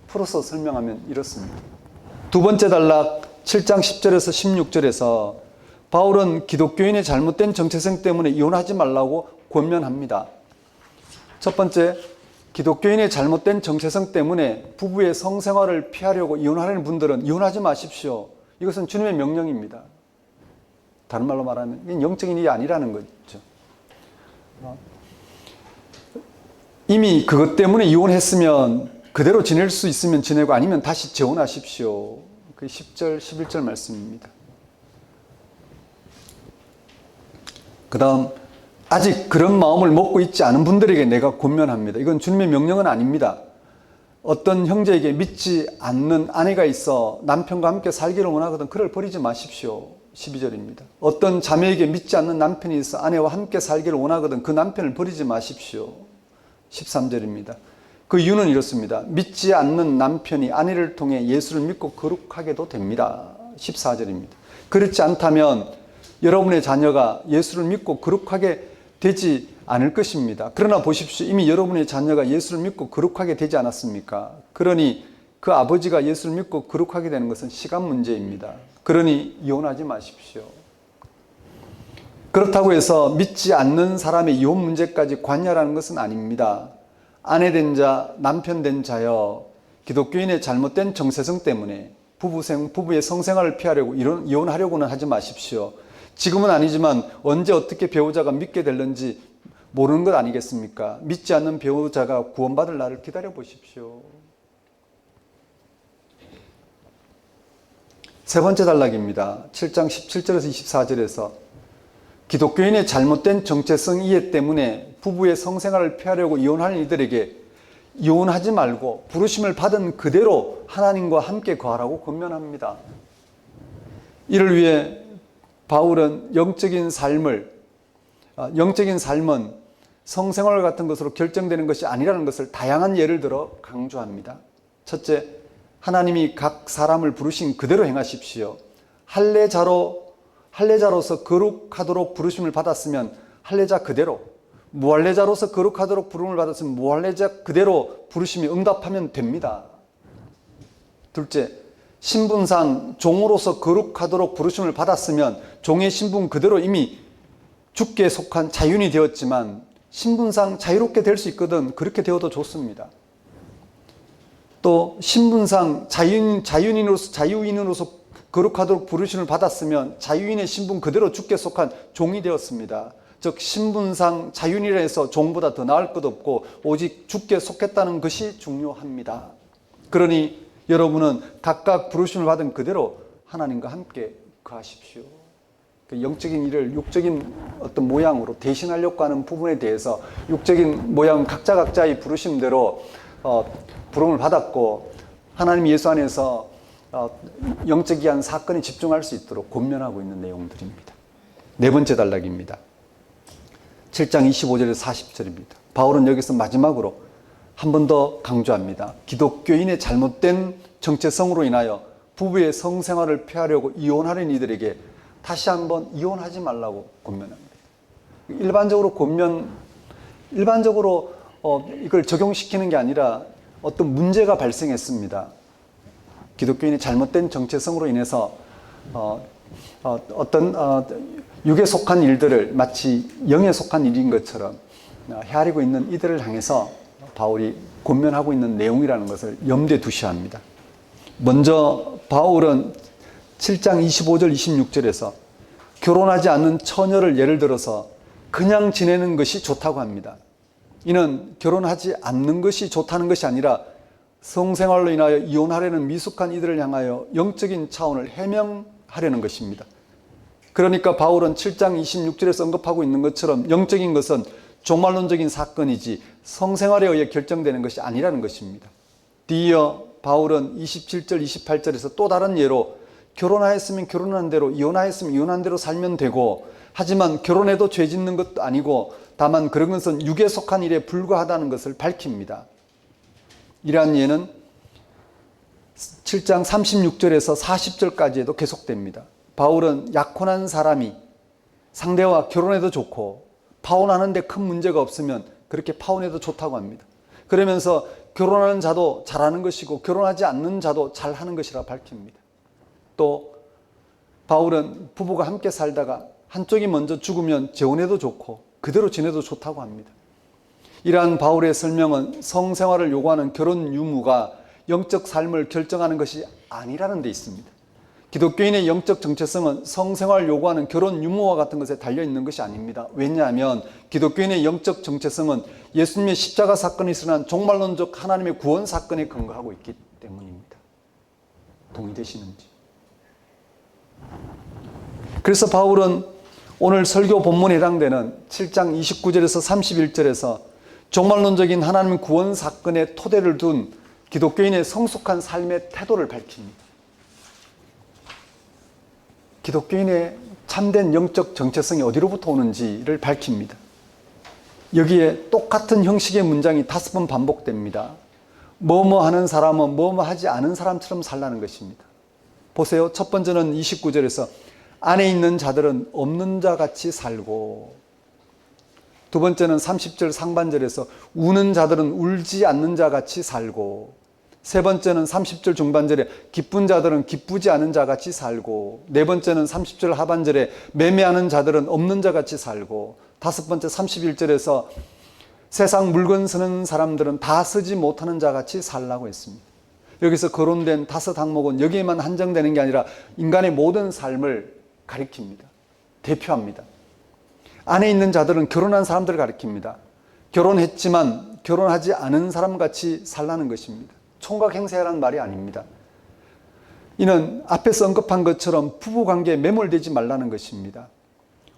풀어서 설명하면 이렇습니다. 두 번째 단락 7장 10절에서 16절에서 바울은 기독교인의 잘못된 정체성 때문에 이혼하지 말라고 권면합니다. 첫 번째, 기독교인의 잘못된 정체성 때문에 부부의 성생활을 피하려고 이혼하려는 분들은 이혼하지 마십시오. 이것은 주님의 명령입니다. 다른 말로 말하면 이건 영적인 일이 아니라는 거죠. 이미 그것 때문에 이혼했으면 그대로 지낼 수 있으면 지내고 아니면 다시 재혼하십시오. 그 10절, 11절 말씀입니다. 그 다음 아직 그런 마음을 먹고 있지 않은 분들에게 내가 권면합니다. 이건 주님의 명령은 아닙니다. 어떤 형제에게 믿지 않는 아내가 있어 남편과 함께 살기를 원하거든 그를 버리지 마십시오. 12절입니다. 어떤 자매에게 믿지 않는 남편이 있어 아내와 함께 살기를 원하거든 그 남편을 버리지 마십시오. 13절입니다. 그 이유는 이렇습니다. 믿지 않는 남편이 아내를 통해 예수를 믿고 거룩하게도 됩니다. 14절입니다. 그렇지 않다면 여러분의 자녀가 예수를 믿고 거룩하게 되지 않을 것입니다. 그러나 보십시오. 이미 여러분의 자녀가 예수를 믿고 거룩하게 되지 않았습니까? 그러니 그 아버지가 예수를 믿고 거룩하게 되는 것은 시간 문제입니다. 그러니 이혼하지 마십시오. 그렇다고 해서 믿지 않는 사람의 이혼 문제까지 관여하는 것은 아닙니다. 아내 된 자, 남편 된 자여 기독교인의 잘못된 정체성 때문에 부부의 성생활을 피하려고 이혼하려고는 하지 마십시오. 지금은 아니지만 언제 어떻게 배우자가 믿게 될는지 모르는 것 아니겠습니까? 믿지 않는 배우자가 구원받을 날을 기다려 보십시오. 세 번째 단락입니다. 7장 17절에서 24절에서 기독교인의 잘못된 정체성 이해 때문에 부부의 성생활을 피하려고 이혼하는 이들에게 이혼하지 말고 부르심을 받은 그대로 하나님과 함께 거하라고 권면합니다. 이를 위해 바울은 영적인 삶은 성생활 같은 것으로 결정되는 것이 아니라는 것을 다양한 예를 들어 강조합니다. 첫째, 하나님이 각 사람을 부르신 그대로 행하십시오. 할례자로서 거룩하도록 부르심을 받았으면 할례자 그대로, 무할례자로서 거룩하도록 부름을 받았으면 무할례자 그대로 부르심에 응답하면 됩니다. 둘째, 신분상 종으로서 거룩하도록 부르심을 받았으면 종의 신분 그대로 이미 주께 속한 자유인이 되었지만 신분상 자유롭게 될 수 있거든 그렇게 되어도 좋습니다. 또 신분상 자유인으로서 거룩하도록 부르심을 받았으면 자유인의 신분 그대로 주께 속한 종이 되었습니다. 즉 신분상 자유인이라 해서 종보다 더 나을 것 없고 오직 주께 속했다는 것이 중요합니다. 그러니 여러분은 각각 부르심을 받은 그대로 하나님과 함께 거하십시오. 그 영적인 일을 육적인 어떤 모양으로 대신하려고 하는 부분에 대해서 육적인 모양 각자의 부르심대로 부름을 받았고 하나님 예수 안에서 영적인 사건에 집중할 수 있도록 권면하고 있는 내용들입니다. 네 번째 단락입니다. 7장 25절에서 40절입니다. 바울은 여기서 마지막으로 한 번 더 강조합니다. 기독교인의 잘못된 정체성으로 인하여 부부의 성생활을 피하려고 이혼하는 이들에게 다시 한번 이혼하지 말라고 권면합니다. 일반적으로 이걸 적용시키는 게 아니라 어떤 문제가 발생했습니다. 기독교인의 잘못된 정체성으로 인해서 어떤 육에 속한 일들을 마치 영에 속한 일인 것처럼 헤아리고 있는 이들을 향해서 바울이 권면하고 있는 내용이라는 것을 염두에 두셔야 합니다. 먼저 바울은 7장 25절 26절에서 결혼하지 않는 처녀를 예를 들어서 그냥 지내는 것이 좋다고 합니다. 이는 결혼하지 않는 것이 좋다는 것이 아니라 성생활로 인하여 이혼하려는 미숙한 이들을 향하여 영적인 차원을 해명하려는 것입니다. 그러니까 바울은 7장 26절에서 언급하고 있는 것처럼 영적인 것은 종말론적인 사건이지 성생활에 의해 결정되는 것이 아니라는 것입니다. 뒤이어 바울은 27절 28절에서 또 다른 예로 결혼하였으면 결혼한 대로, 이혼하였으면 이혼한 대로 살면 되고, 하지만 결혼해도 죄 짓는 것도 아니고 다만 그런 것은 육에 속한 일에 불과하다는 것을 밝힙니다. 이러한 예는 7장 36절에서 40절까지에도 계속됩니다. 바울은 약혼한 사람이 상대와 결혼해도 좋고 파혼하는데 큰 문제가 없으면 그렇게 파혼해도 좋다고 합니다. 그러면서 결혼하는 자도 잘하는 것이고 결혼하지 않는 자도 잘하는 것이라 밝힙니다. 또 바울은 부부가 함께 살다가 한쪽이 먼저 죽으면 재혼해도 좋고 그대로 지내도 좋다고 합니다. 이러한 바울의 설명은 성생활을 요구하는 결혼 유무가 영적 삶을 결정하는 것이 아니라는 데 있습니다. 기독교인의 영적 정체성은 성생활을 요구하는 결혼 유무와 같은 것에 달려있는 것이 아닙니다. 왜냐하면 기독교인의 영적 정체성은 예수님의 십자가 사건이 일어난 종말론적 하나님의 구원 사건에 근거하고 있기 때문입니다. 동의되시는지? 그래서 바울은 오늘 설교 본문에 해당되는 7장 29절에서 31절에서 종말론적인 하나님의 구원 사건의 토대를 둔 기독교인의 성숙한 삶의 태도를 밝힙니다. 기독교인의 참된 영적 정체성이 어디로부터 오는지를 밝힙니다. 여기에 똑같은 형식의 문장이 5번 반복됩니다. 뭐뭐 하는 사람은 뭐뭐 하지 않은 사람처럼 살라는 것입니다. 보세요. 첫 번째는 29절에서 안에 있는 자들은 없는 자 같이 살고, 두 번째는 30절 상반절에서 우는 자들은 울지 않는 자 같이 살고, 세 번째는 30절 중반절에 기쁜 자들은 기쁘지 않은 자 같이 살고, 네 번째는 30절 하반절에 매매하는 자들은 없는 자 같이 살고, 다섯 번째 31절에서 세상 물건 쓰는 사람들은 다 쓰지 못하는 자 같이 살라고 했습니다. 여기서 거론된 5 항목은 여기에만 한정되는 게 아니라 인간의 모든 삶을 가리킵니다. 대표합니다. 안에 있는 자들은 결혼한 사람들을 가리킵니다. 결혼했지만 결혼하지 않은 사람같이 살라는 것입니다. 총각 행세라는 말이 아닙니다. 이는 앞에서 언급한 것처럼 부부관계에 매몰되지 말라는 것입니다.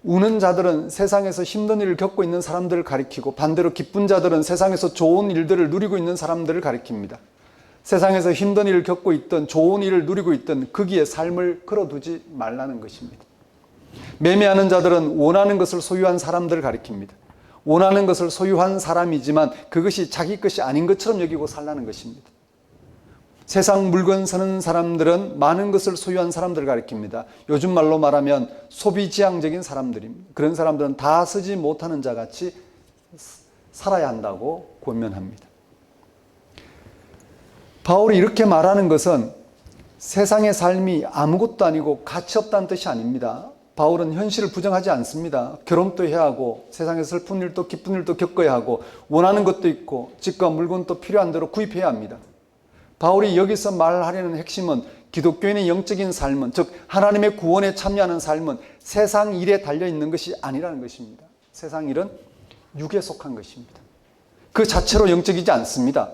우는 자들은 세상에서 힘든 일을 겪고 있는 사람들을 가리키고, 반대로 기쁜 자들은 세상에서 좋은 일들을 누리고 있는 사람들을 가리킵니다. 세상에서 힘든 일을 겪고 있던, 좋은 일을 누리고 있던 거기에 삶을 걸어두지 말라는 것입니다. 매매하는 자들은 원하는 것을 소유한 사람들을 가리킵니다. 원하는 것을 소유한 사람이지만 그것이 자기 것이 아닌 것처럼 여기고 살라는 것입니다. 세상 물건 사는 사람들은 많은 것을 소유한 사람들을 가리킵니다. 요즘 말로 말하면 소비지향적인 사람들입니다. 그런 사람들은 다 쓰지 못하는 자같이 살아야 한다고 권면합니다. 바울이 이렇게 말하는 것은 세상의 삶이 아무것도 아니고 가치 없다는 뜻이 아닙니다. 바울은 현실을 부정하지 않습니다. 결혼도 해야 하고, 세상에 슬픈 일도 기쁜 일도 겪어야 하고, 원하는 것도 있고, 집과 물건도 필요한 대로 구입해야 합니다. 바울이 여기서 말하려는 핵심은 기독교인의 영적인 삶은, 즉 하나님의 구원에 참여하는 삶은 세상 일에 달려있는 것이 아니라는 것입니다. 세상 일은 육에 속한 것입니다. 그 자체로 영적이지 않습니다.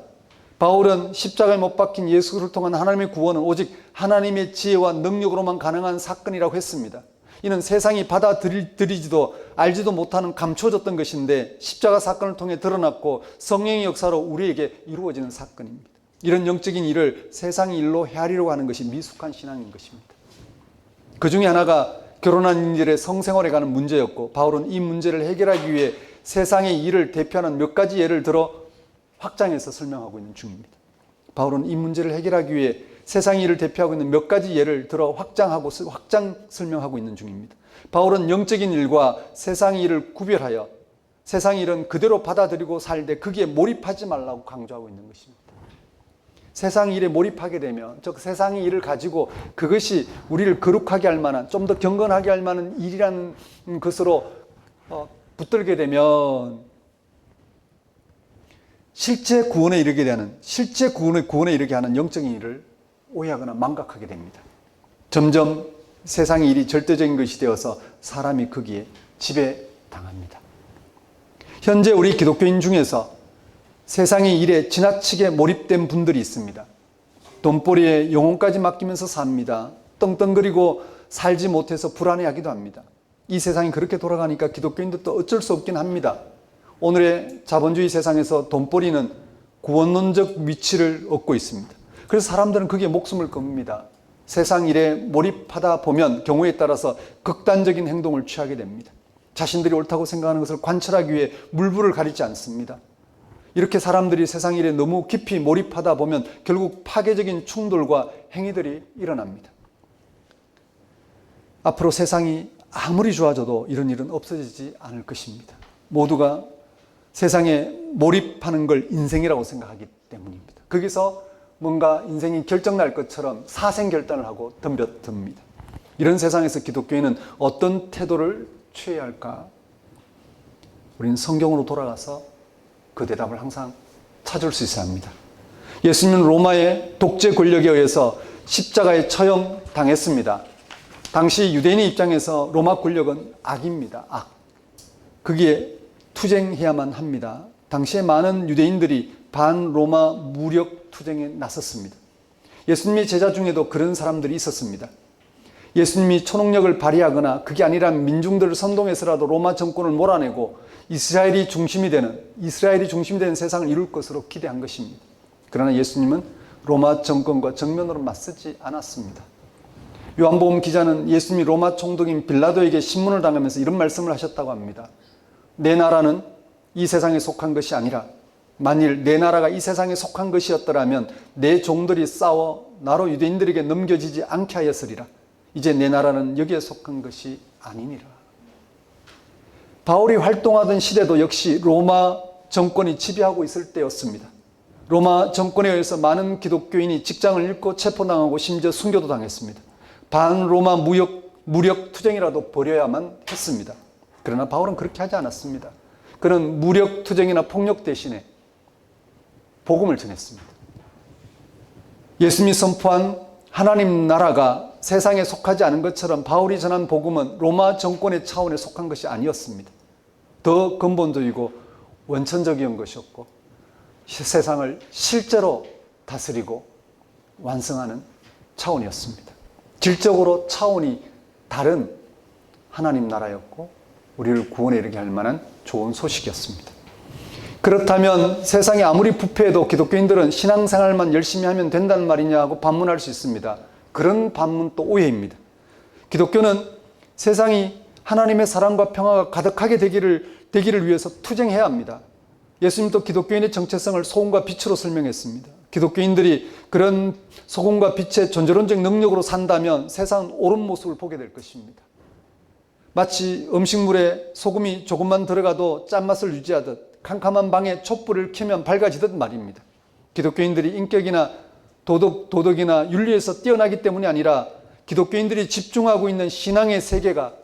바울은 십자가에 못 박힌 예수를 통한 하나님의 구원은 오직 하나님의 지혜와 능력으로만 가능한 사건이라고 했습니다. 이는 세상이 받아들이지도 알지도 못하는 감춰졌던 것인데 십자가 사건을 통해 드러났고 성령의 역사로 우리에게 이루어지는 사건입니다. 이런 영적인 일을 세상의 일로 헤아리려고 하는 것이 미숙한 신앙인 것입니다. 그 중에 하나가 결혼한 이들의 성생활에 관한 문제였고, 바울은 이 문제를 해결하기 위해 세상의 일을 대표하는 몇 가지 예를 들어 확장해서 설명하고 있는 중입니다. 바울은 이 문제를 해결하기 위해 세상의 일을 대표하고 있는 몇 가지 예를 들어 확장 설명하고 있는 중입니다. 바울은 영적인 일과 세상의 일을 구별하여 세상의 일은 그대로 받아들이고 살되 거기에 몰입하지 말라고 강조하고 있는 것입니다. 세상의 일에 몰입하게 되면, 즉 세상의 일을 가지고 그것이 우리를 거룩하게 할 만한, 좀 더 경건하게 할 만한 일이라는 것으로 붙들게 되면 실제 구원에 이르게 하는 영적인 일을 오해하거나 망각하게 됩니다. 점점 세상의 일이 절대적인 것이 되어서 사람이 거기에 지배당합니다. 현재 우리 기독교인 중에서 세상의 일에 지나치게 몰입된 분들이 있습니다. 돈벌이에 영혼까지 맡기면서 삽니다. 떵떵거리고 살지 못해서 불안해하기도 합니다. 이 세상이 그렇게 돌아가니까 기독교인들도 어쩔 수 없긴 합니다. 오늘의 자본주의 세상에서 돈벌이는 구원론적 위치를 얻고 있습니다. 그래서 사람들은 거기에 목숨을 겁니다. 세상 일에 몰입하다 보면 경우에 따라서 극단적인 행동을 취하게 됩니다. 자신들이 옳다고 생각하는 것을 관철하기 위해 물불을 가리지 않습니다. 이렇게 사람들이 세상 일에 너무 깊이 몰입하다 보면 결국 파괴적인 충돌과 행위들이 일어납니다. 앞으로 세상이 아무리 좋아져도 이런 일은 없어지지 않을 것입니다. 모두가 세상에 몰입하는 걸 인생이라고 생각하기 때문입니다. 거기서 뭔가 인생이 결정날 것처럼 사생결단을 하고 덤벼듭니다. 이런 세상에서 기독교인은 어떤 태도를 취해야 할까? 우리는 성경으로 돌아가서 그 대답을 항상 찾을 수 있어야 합니다. 예수님은 로마의 독재 권력에 의해서 십자가에 처형당했습니다. 당시 유대인의 입장에서 로마 권력은 악입니다. 악. 거기에 투쟁해야만 합니다. 당시에 많은 유대인들이 반로마 무력 투쟁에 나섰습니다. 예수님의 제자 중에도 그런 사람들이 있었습니다. 예수님이 초능력을 발휘하거나 그게 아니라 민중들을 선동해서라도 로마 정권을 몰아내고 이스라엘이 중심이 되는 세상을 이룰 것으로 기대한 것입니다. 그러나 예수님은 로마 정권과 정면으로 맞서지 않았습니다. 요한복음 기자는 예수님이 로마 총독인 빌라도에게 신문을 당하면서 이런 말씀을 하셨다고 합니다. 내 나라는 이 세상에 속한 것이 아니라 만일 내 나라가 이 세상에 속한 것이었더라면 내 종들이 싸워 나로 유대인들에게 넘겨지지 않게 하였으리라. 이제 내 나라는 여기에 속한 것이 아니니라. 바울이 활동하던 시대도 역시 로마 정권이 지배하고 있을 때였습니다. 로마 정권에 의해서 많은 기독교인이 직장을 잃고 체포당하고 심지어 순교도 당했습니다. 반로마 무력 투쟁이라도 벌여야만 했습니다. 그러나 바울은 그렇게 하지 않았습니다. 그는 무력 투쟁이나 폭력 대신에 복음을 전했습니다. 예수님이 선포한 하나님 나라가 세상에 속하지 않은 것처럼 바울이 전한 복음은 로마 정권의 차원에 속한 것이 아니었습니다. 더 근본적이고 원천적인 것이었고 세상을 실제로 다스리고 완성하는 차원이었습니다. 질적으로 차원이 다른 하나님 나라였고 우리를 구원에 이르게 할 만한 좋은 소식이었습니다. 그렇다면 세상이 아무리 부패해도 기독교인들은 신앙생활만 열심히 하면 된다는 말이냐 하고 반문할 수 있습니다. 그런 반문도 오해입니다. 기독교는 세상이 하나님의 사랑과 평화가 가득하게 되기를 위해서 투쟁해야 합니다. 예수님도 기독교인의 정체성을 소금과 빛으로 설명했습니다. 기독교인들이 그런 소금과 빛의 전조론적 능력으로 산다면 세상은 옳은 모습을 보게 될 것입니다. 마치 음식물에 소금이 조금만 들어가도 짠맛을 유지하듯 캄캄한 방에 촛불을 켜면 밝아지듯 말입니다. 기독교인들이 인격이나 도덕이나 윤리에서 뛰어나기 때문이 아니라 기독교인들이 집중하고 있는 신앙의 세계가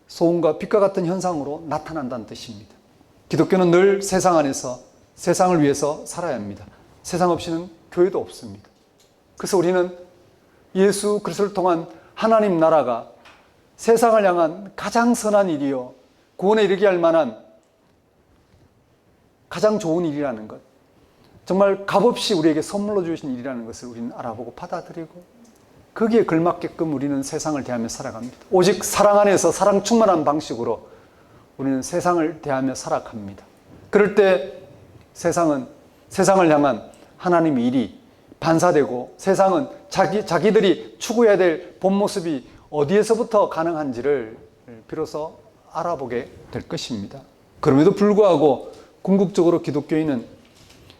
소금과 빛과 같은 현상으로 나타난다는 뜻입니다. 기독교는 늘 세상 안에서 세상을 위해서 살아야 합니다. 세상 없이는 교회도 없습니다. 그래서 우리는 예수 그리스도를 통한 하나님 나라가 세상을 향한 가장 선한 일이요 구원에 이르게 할 만한 가장 좋은 일이라는 것, 정말 값없이 우리에게 선물로 주신 일이라는 것을 우리는 알아보고 받아들이고 거기에 걸맞게끔 우리는 세상을 대하며 살아갑니다. 오직 사랑 안에서 사랑 충만한 방식으로 우리는 세상을 대하며 살아갑니다. 그럴 때 세상을 향한 하나님의 일이 반사되고 세상은 자기들이 추구해야 될 본 모습이 어디에서부터 가능한지를 비로소 알아보게 될 것입니다. 그럼에도 불구하고 궁극적으로 기독교인은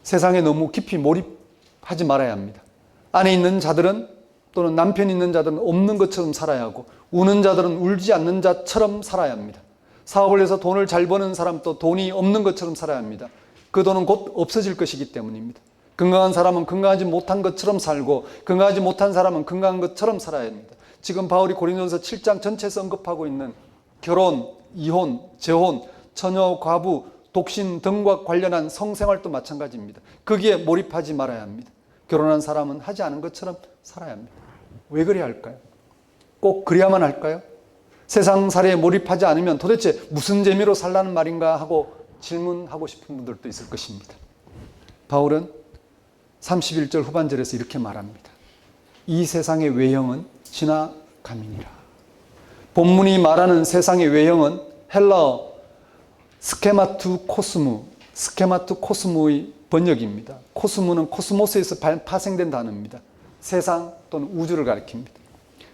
세상에 너무 깊이 몰입하지 말아야 합니다. 안에 있는 자들은 또는 남편이 있는 자들은 없는 것처럼 살아야 하고 우는 자들은 울지 않는 자처럼 살아야 합니다. 사업을 해서 돈을 잘 버는 사람도 돈이 없는 것처럼 살아야 합니다. 그 돈은 곧 없어질 것이기 때문입니다. 건강한 사람은 건강하지 못한 것처럼 살고 건강하지 못한 사람은 건강한 것처럼 살아야 합니다. 지금 바울이 고린도전서 7장 전체에서 언급하고 있는 결혼, 이혼, 재혼, 처녀, 과부, 독신 등과 관련한 성생활도 마찬가지입니다. 거기에 몰입하지 말아야 합니다. 결혼한 사람은 하지 않은 것처럼 살아야 합니다. 왜 그래야 할까요? 꼭 그래야만 할까요? 세상살이에 몰입하지 않으면 도대체 무슨 재미로 살라는 말인가 하고 질문하고 싶은 분들도 있을 것입니다. 바울은 31절 후반절에서 이렇게 말합니다. 이 세상의 외형은 지나감이니라. 본문이 말하는 세상의 외형은 헬라어 스케마투 코스무의 번역입니다. 코스무는 코스모스에서 파생된 단어입니다. 세상 또는 우주를 가리킵니다.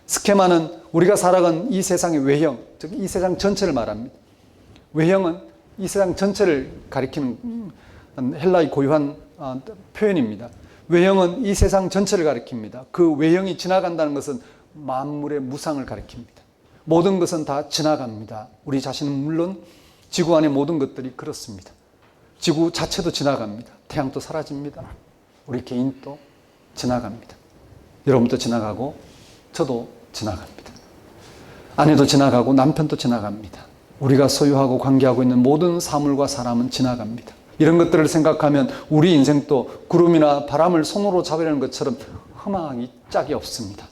스케마는 우리가 살아가는 이 세상의 외형, 즉 이 세상 전체를 말합니다. 외형은 이 세상 전체를 가리키는 헬라의 고유한 표현입니다. 외형은 이 세상 전체를 가리킵니다. 그 외형이 지나간다는 것은 만물의 무상을 가리킵니다. 모든 것은 다 지나갑니다. 우리 자신은 물론 지구 안의 모든 것들이 그렇습니다. 지구 자체도 지나갑니다. 태양도 사라집니다. 우리 개인도 지나갑니다. 여러분도 지나가고 저도 지나갑니다. 아내도 지나가고 남편도 지나갑니다. 우리가 소유하고 관계하고 있는 모든 사물과 사람은 지나갑니다. 이런 것들을 생각하면 우리 인생도 구름이나 바람을 손으로 잡으려는 것처럼 허망이 짝이 없습니다.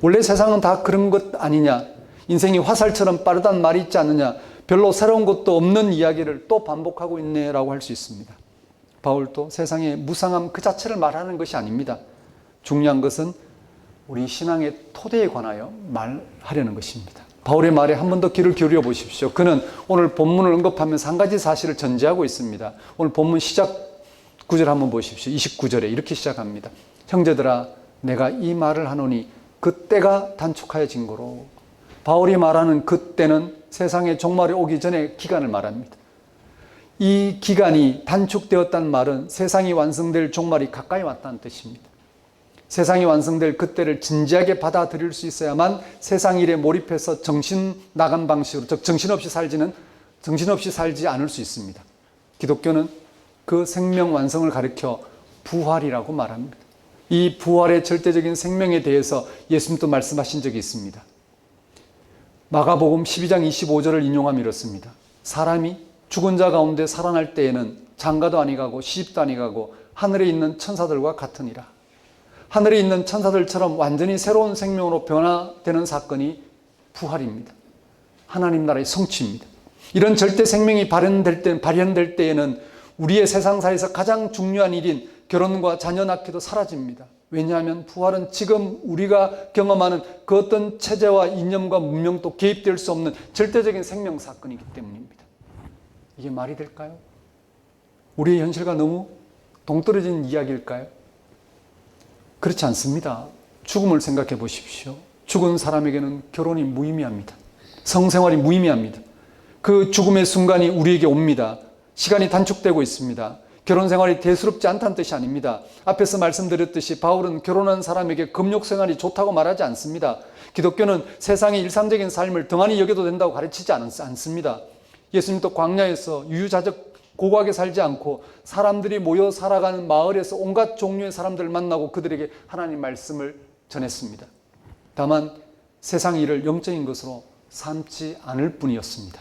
원래 세상은 다 그런 것 아니냐? 인생이 화살처럼 빠르다는 말이 있지 않느냐? 별로 새로운 것도 없는 이야기를 또 반복하고 있네라고 할 수 있습니다. 바울도 세상의 무상함 그 자체를 말하는 것이 아닙니다. 중요한 것은 우리 신앙의 토대에 관하여 말하려는 것입니다. 바울의 말에 한 번 더 귀를 기울여 보십시오. 그는 오늘 본문을 언급하면서 한 가지 사실을 전제하고 있습니다. 오늘 본문 시작 구절 한번 보십시오. 29절에 이렇게 시작합니다. 형제들아 내가 이 말을 하노니 그때가 단축하여진 거로. 바울이 말하는 그때는 세상의 종말이 오기 전의 기간을 말합니다. 이 기간이 단축되었다는 말은 세상이 완성될 종말이 가까이 왔다는 뜻입니다. 세상이 완성될 그때를 진지하게 받아들일 수 있어야만 세상 일에 몰입해서 정신 나간 방식으로, 즉 정신없이 살지 않을 수 있습니다. 기독교는 그 생명 완성을 가리켜 부활이라고 말합니다. 이 부활의 절대적인 생명에 대해서 예수님도 말씀하신 적이 있습니다. 마가복음 12장 25절을 인용하면 이렇습니다. 사람이 죽은 자 가운데 살아날 때에는 장가도 아니가고 시집도 아니가고 하늘에 있는 천사들과 같으니라. 하늘에 있는 천사들처럼 완전히 새로운 생명으로 변화되는 사건이 부활입니다. 하나님 나라의 성취입니다. 이런 절대 생명이 발현될 때에는 우리의 세상사에서 가장 중요한 일인 결혼과 자녀 낳기도 사라집니다. 왜냐하면 부활은 지금 우리가 경험하는 그 어떤 체제와 이념과 문명도 개입될 수 없는 절대적인 생명 사건이기 때문입니다. 이게 말이 될까요? 우리의 현실과 너무 동떨어진 이야기일까요? 그렇지 않습니다. 죽음을 생각해 보십시오. 죽은 사람에게는 결혼이 무의미합니다. 성생활이 무의미합니다. 그 죽음의 순간이 우리에게 옵니다. 시간이 단축되고 있습니다. 결혼 생활이 대수롭지 않다는 뜻이 아닙니다. 앞에서 말씀드렸듯이 바울은 결혼한 사람에게 금욕 생활이 좋다고 말하지 않습니다. 기독교는 세상의 일상적인 삶을 등한히 여겨도 된다고 가르치지 않습니다. 예수님도 광야에서 유유자적 고고하게 살지 않고 사람들이 모여 살아가는 마을에서 온갖 종류의 사람들을 만나고 그들에게 하나님 말씀을 전했습니다. 다만 세상 일을 영적인 것으로 삼지 않을 뿐이었습니다.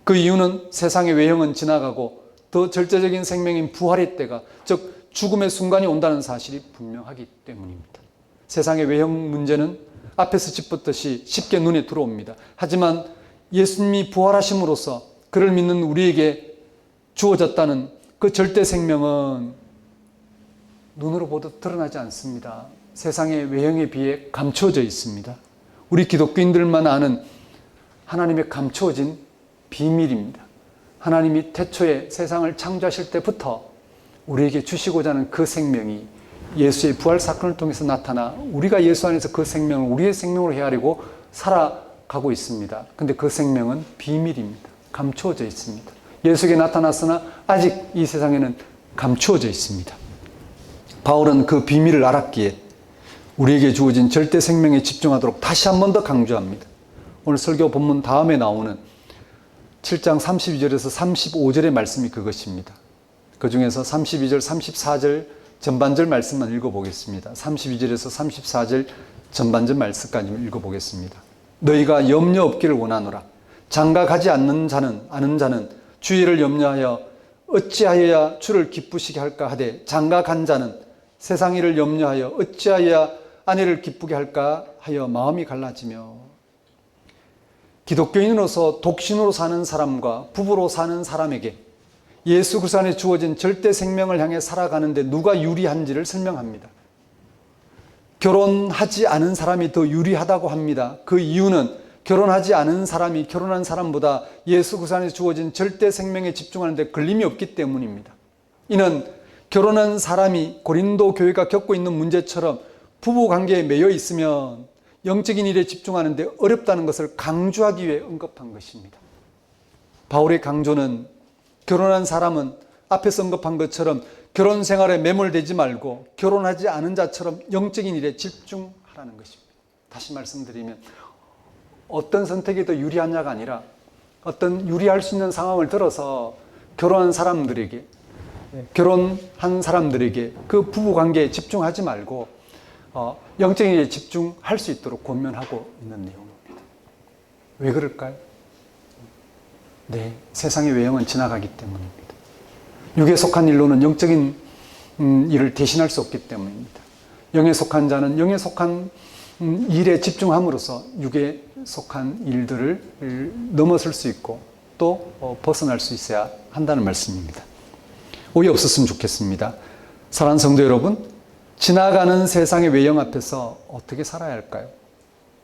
그 이유는 세상의 외형은 지나가고 더 절대적인 생명인 부활의 때가, 즉 죽음의 순간이 온다는 사실이 분명하기 때문입니다. 세상의 외형 문제는 앞에서 짚었듯이 쉽게 눈에 들어옵니다. 하지만 예수님이 부활하심으로써 그를 믿는 우리에게 주어졌다는 그 절대 생명은 눈으로 보듯 드러나지 않습니다. 세상의 외형에 비해 감추어져 있습니다. 우리 기독교인들만 아는 하나님의 감추어진 비밀입니다. 하나님이 태초에 세상을 창조하실 때부터 우리에게 주시고자 하는 그 생명이 예수의 부활 사건을 통해서 나타나 우리가 예수 안에서 그 생명을 우리의 생명으로 헤아리고 살아가고 있습니다. 근데 그 생명은 비밀입니다. 감추어져 있습니다. 예수에게 나타났으나 아직 이 세상에는 감추어져 있습니다. 바울은 그 비밀을 알았기에 우리에게 주어진 절대 생명에 집중하도록 다시 한 번 더 강조합니다. 오늘 설교 본문 다음에 나오는 7장 32절에서 35절의 말씀이 그것입니다. 그 중에서 32절, 34절 전반절 말씀만 읽어보겠습니다. 32절에서 34절 전반절 말씀까지 읽어보겠습니다. 너희가 염려 없기를 원하노라. 장가가지 않는 자는 아는 자는 주의를 염려하여 어찌하여야 주를 기쁘시게 할까 하되 장가간 자는 세상 일을 염려하여 어찌하여야 아내를 기쁘게 할까 하여 마음이 갈라지며 기독교인으로서 독신으로 사는 사람과 부부로 사는 사람에게 예수 그리스도 안에 주어진 절대 생명을 향해 살아가는데 누가 유리한지를 설명합니다. 결혼하지 않은 사람이 더 유리하다고 합니다. 그 이유는 결혼하지 않은 사람이 결혼한 사람보다 예수 그리스도 안에 주어진 절대 생명에 집중하는데 걸림이 없기 때문입니다. 이는 결혼한 사람이 고린도 교회가 겪고 있는 문제처럼 부부관계에 매여 있으면 영적인 일에 집중하는데 어렵다는 것을 강조하기 위해 언급한 것입니다. 바울의 강조는 결혼한 사람은 앞에서 언급한 것처럼 결혼 생활에 매몰되지 말고 결혼하지 않은 자처럼 영적인 일에 집중하라는 것입니다. 다시 말씀드리면 어떤 선택이 더 유리하냐가 아니라 어떤 유리할 수 있는 상황을 들어서 결혼한 사람들에게 그 부부관계에 집중하지 말고 영적인 일에 집중할 수 있도록 권면하고 있는 내용입니다. 왜 그럴까요? 네, 세상의 외형은 지나가기 때문입니다. 육에 속한 일로는 영적인 일을 대신할 수 없기 때문입니다. 영에 속한 자는 영에 속한 일에 집중함으로써 육에 속한 일들을 넘어설 수 있고 또 벗어날 수 있어야 한다는 말씀입니다. 오해 없었으면 좋겠습니다. 사랑하는 성도 여러분, 지나가는 세상의 외형 앞에서 어떻게 살아야 할까요?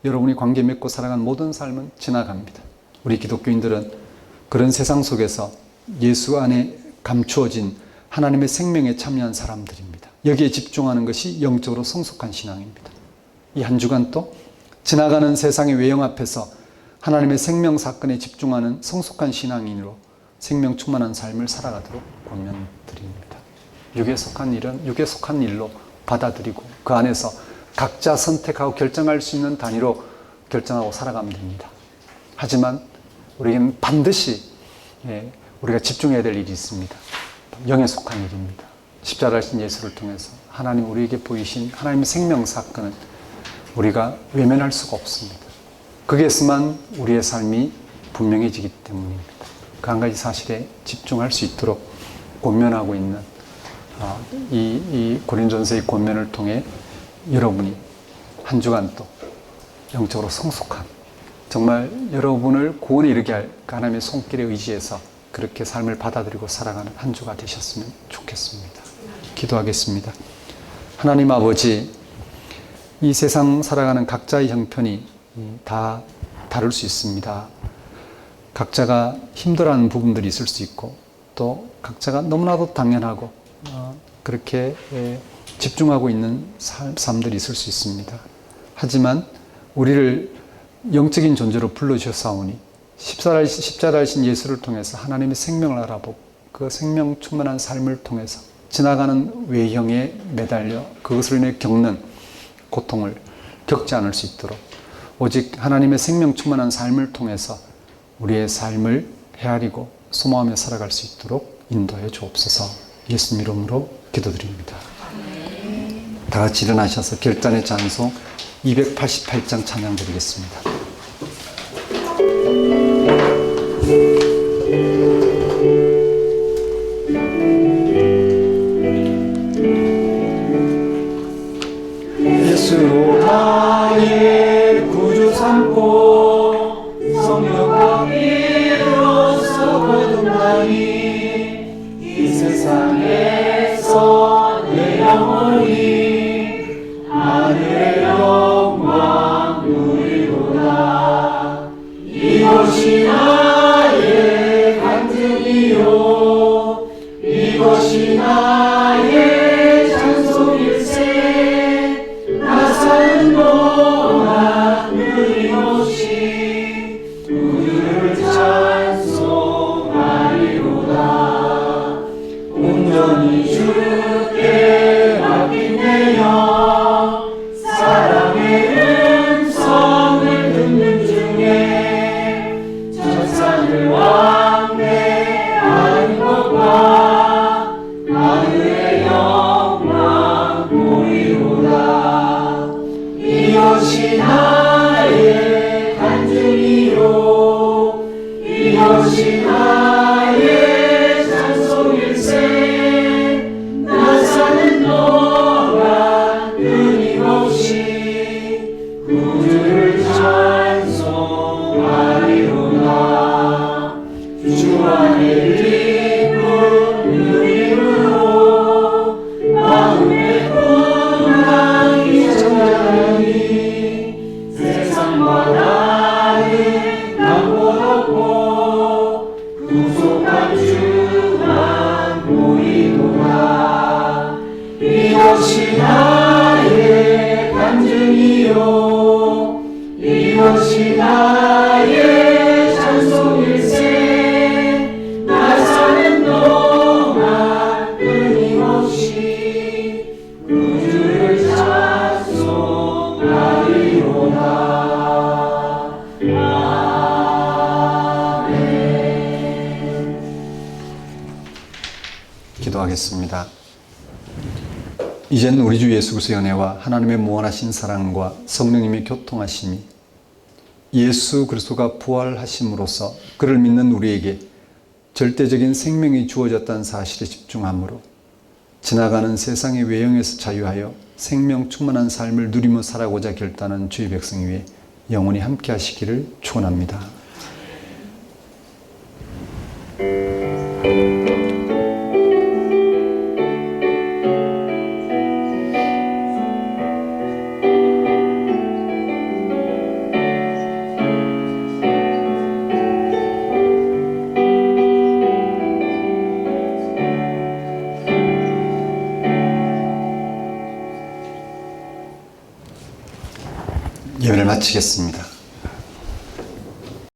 여러분이 관계 맺고 살아가는 모든 삶은 지나갑니다. 우리 기독교인들은 그런 세상 속에서 예수 안에 감추어진 하나님의 생명에 참여한 사람들입니다. 여기에 집중하는 것이 영적으로 성숙한 신앙입니다. 이 한 주간 또 지나가는 세상의 외형 앞에서 하나님의 생명 사건에 집중하는 성숙한 신앙인으로 생명 충만한 삶을 살아가도록 권면드립니다. 육에 속한 일은 육에 속한 일로 받아들이고 그 안에서 각자 선택하고 결정할 수 있는 단위로 결정하고 살아가면 됩니다. 하지만 우리는 반드시 우리가 집중해야 될 일이 있습니다. 영에 속한 일입니다. 십자가를 하신 예수를 통해서 하나님 우리에게 보이신 하나님의 생명 사건은 우리가 외면할 수가 없습니다. 거기에서만 우리의 삶이 분명해지기 때문입니다. 그 한 가지 사실에 집중할 수 있도록 권면하고 있는 이 고린전서의 권면을 통해 여러분이 한 주간 또 영적으로 성숙한 정말 여러분을 구원에 이르게 할 하나님의 손길에 의지해서 그렇게 삶을 받아들이고 살아가는 한 주가 되셨으면 좋겠습니다. 기도하겠습니다. 하나님 아버지, 이 세상 살아가는 각자의 형편이 다 다를 수 있습니다. 각자가 힘들어하는 부분들이 있을 수 있고 또 각자가 너무나도 당연하고 그렇게 집중하고 있는 삶들이 있을 수 있습니다. 하지만 우리를 영적인 존재로 불러주셨사오니 십자가를 하신 예수를 통해서 하나님의 생명을 알아보고 그 생명 충만한 삶을 통해서 지나가는 외형에 매달려 그것으로 인해 겪는 고통을 겪지 않을 수 있도록 오직 하나님의 생명 충만한 삶을 통해서 우리의 삶을 헤아리고 소모하며 살아갈 수 있도록 인도해 주옵소서. 예수님 이름으로 기도드립니다. 다 같이 일어나셔서 결단의 찬송 288장 찬양 드리겠습니다. 예수로 나의 구주 삼고 성령과 이로써 거듭나니 이 세상에서 내 영혼이 이것이 나의 찬송일세. 나 사는 동안 끊임없이 구주를 찬송하리로다. 주 안에 기쁜 누림으로 마음의 풍랑이 잠잠히 세상과 나는 남못 없고 구속한 주만 보이도다. 이것이 나의 간증이요 이것이 나의 찬송일세. 나 사는 동안 끊임없이 구주를 찬송하리로다. 기도하겠습니다. 이제는 우리 주 예수 그리스도의 은혜와 하나님의 무한하신 사랑과 성령님의 교통하심이 예수 그리스도가 부활하심으로써 그를 믿는 우리에게 절대적인 생명이 주어졌다는 사실에 집중함으로 지나가는 세상의 외형에서 자유하여 생명 충만한 삶을 누리며 살아고자 결단한 주의 백성 위에 영원히 함께 하시기를 축원합니다. 예배를 마치겠습니다.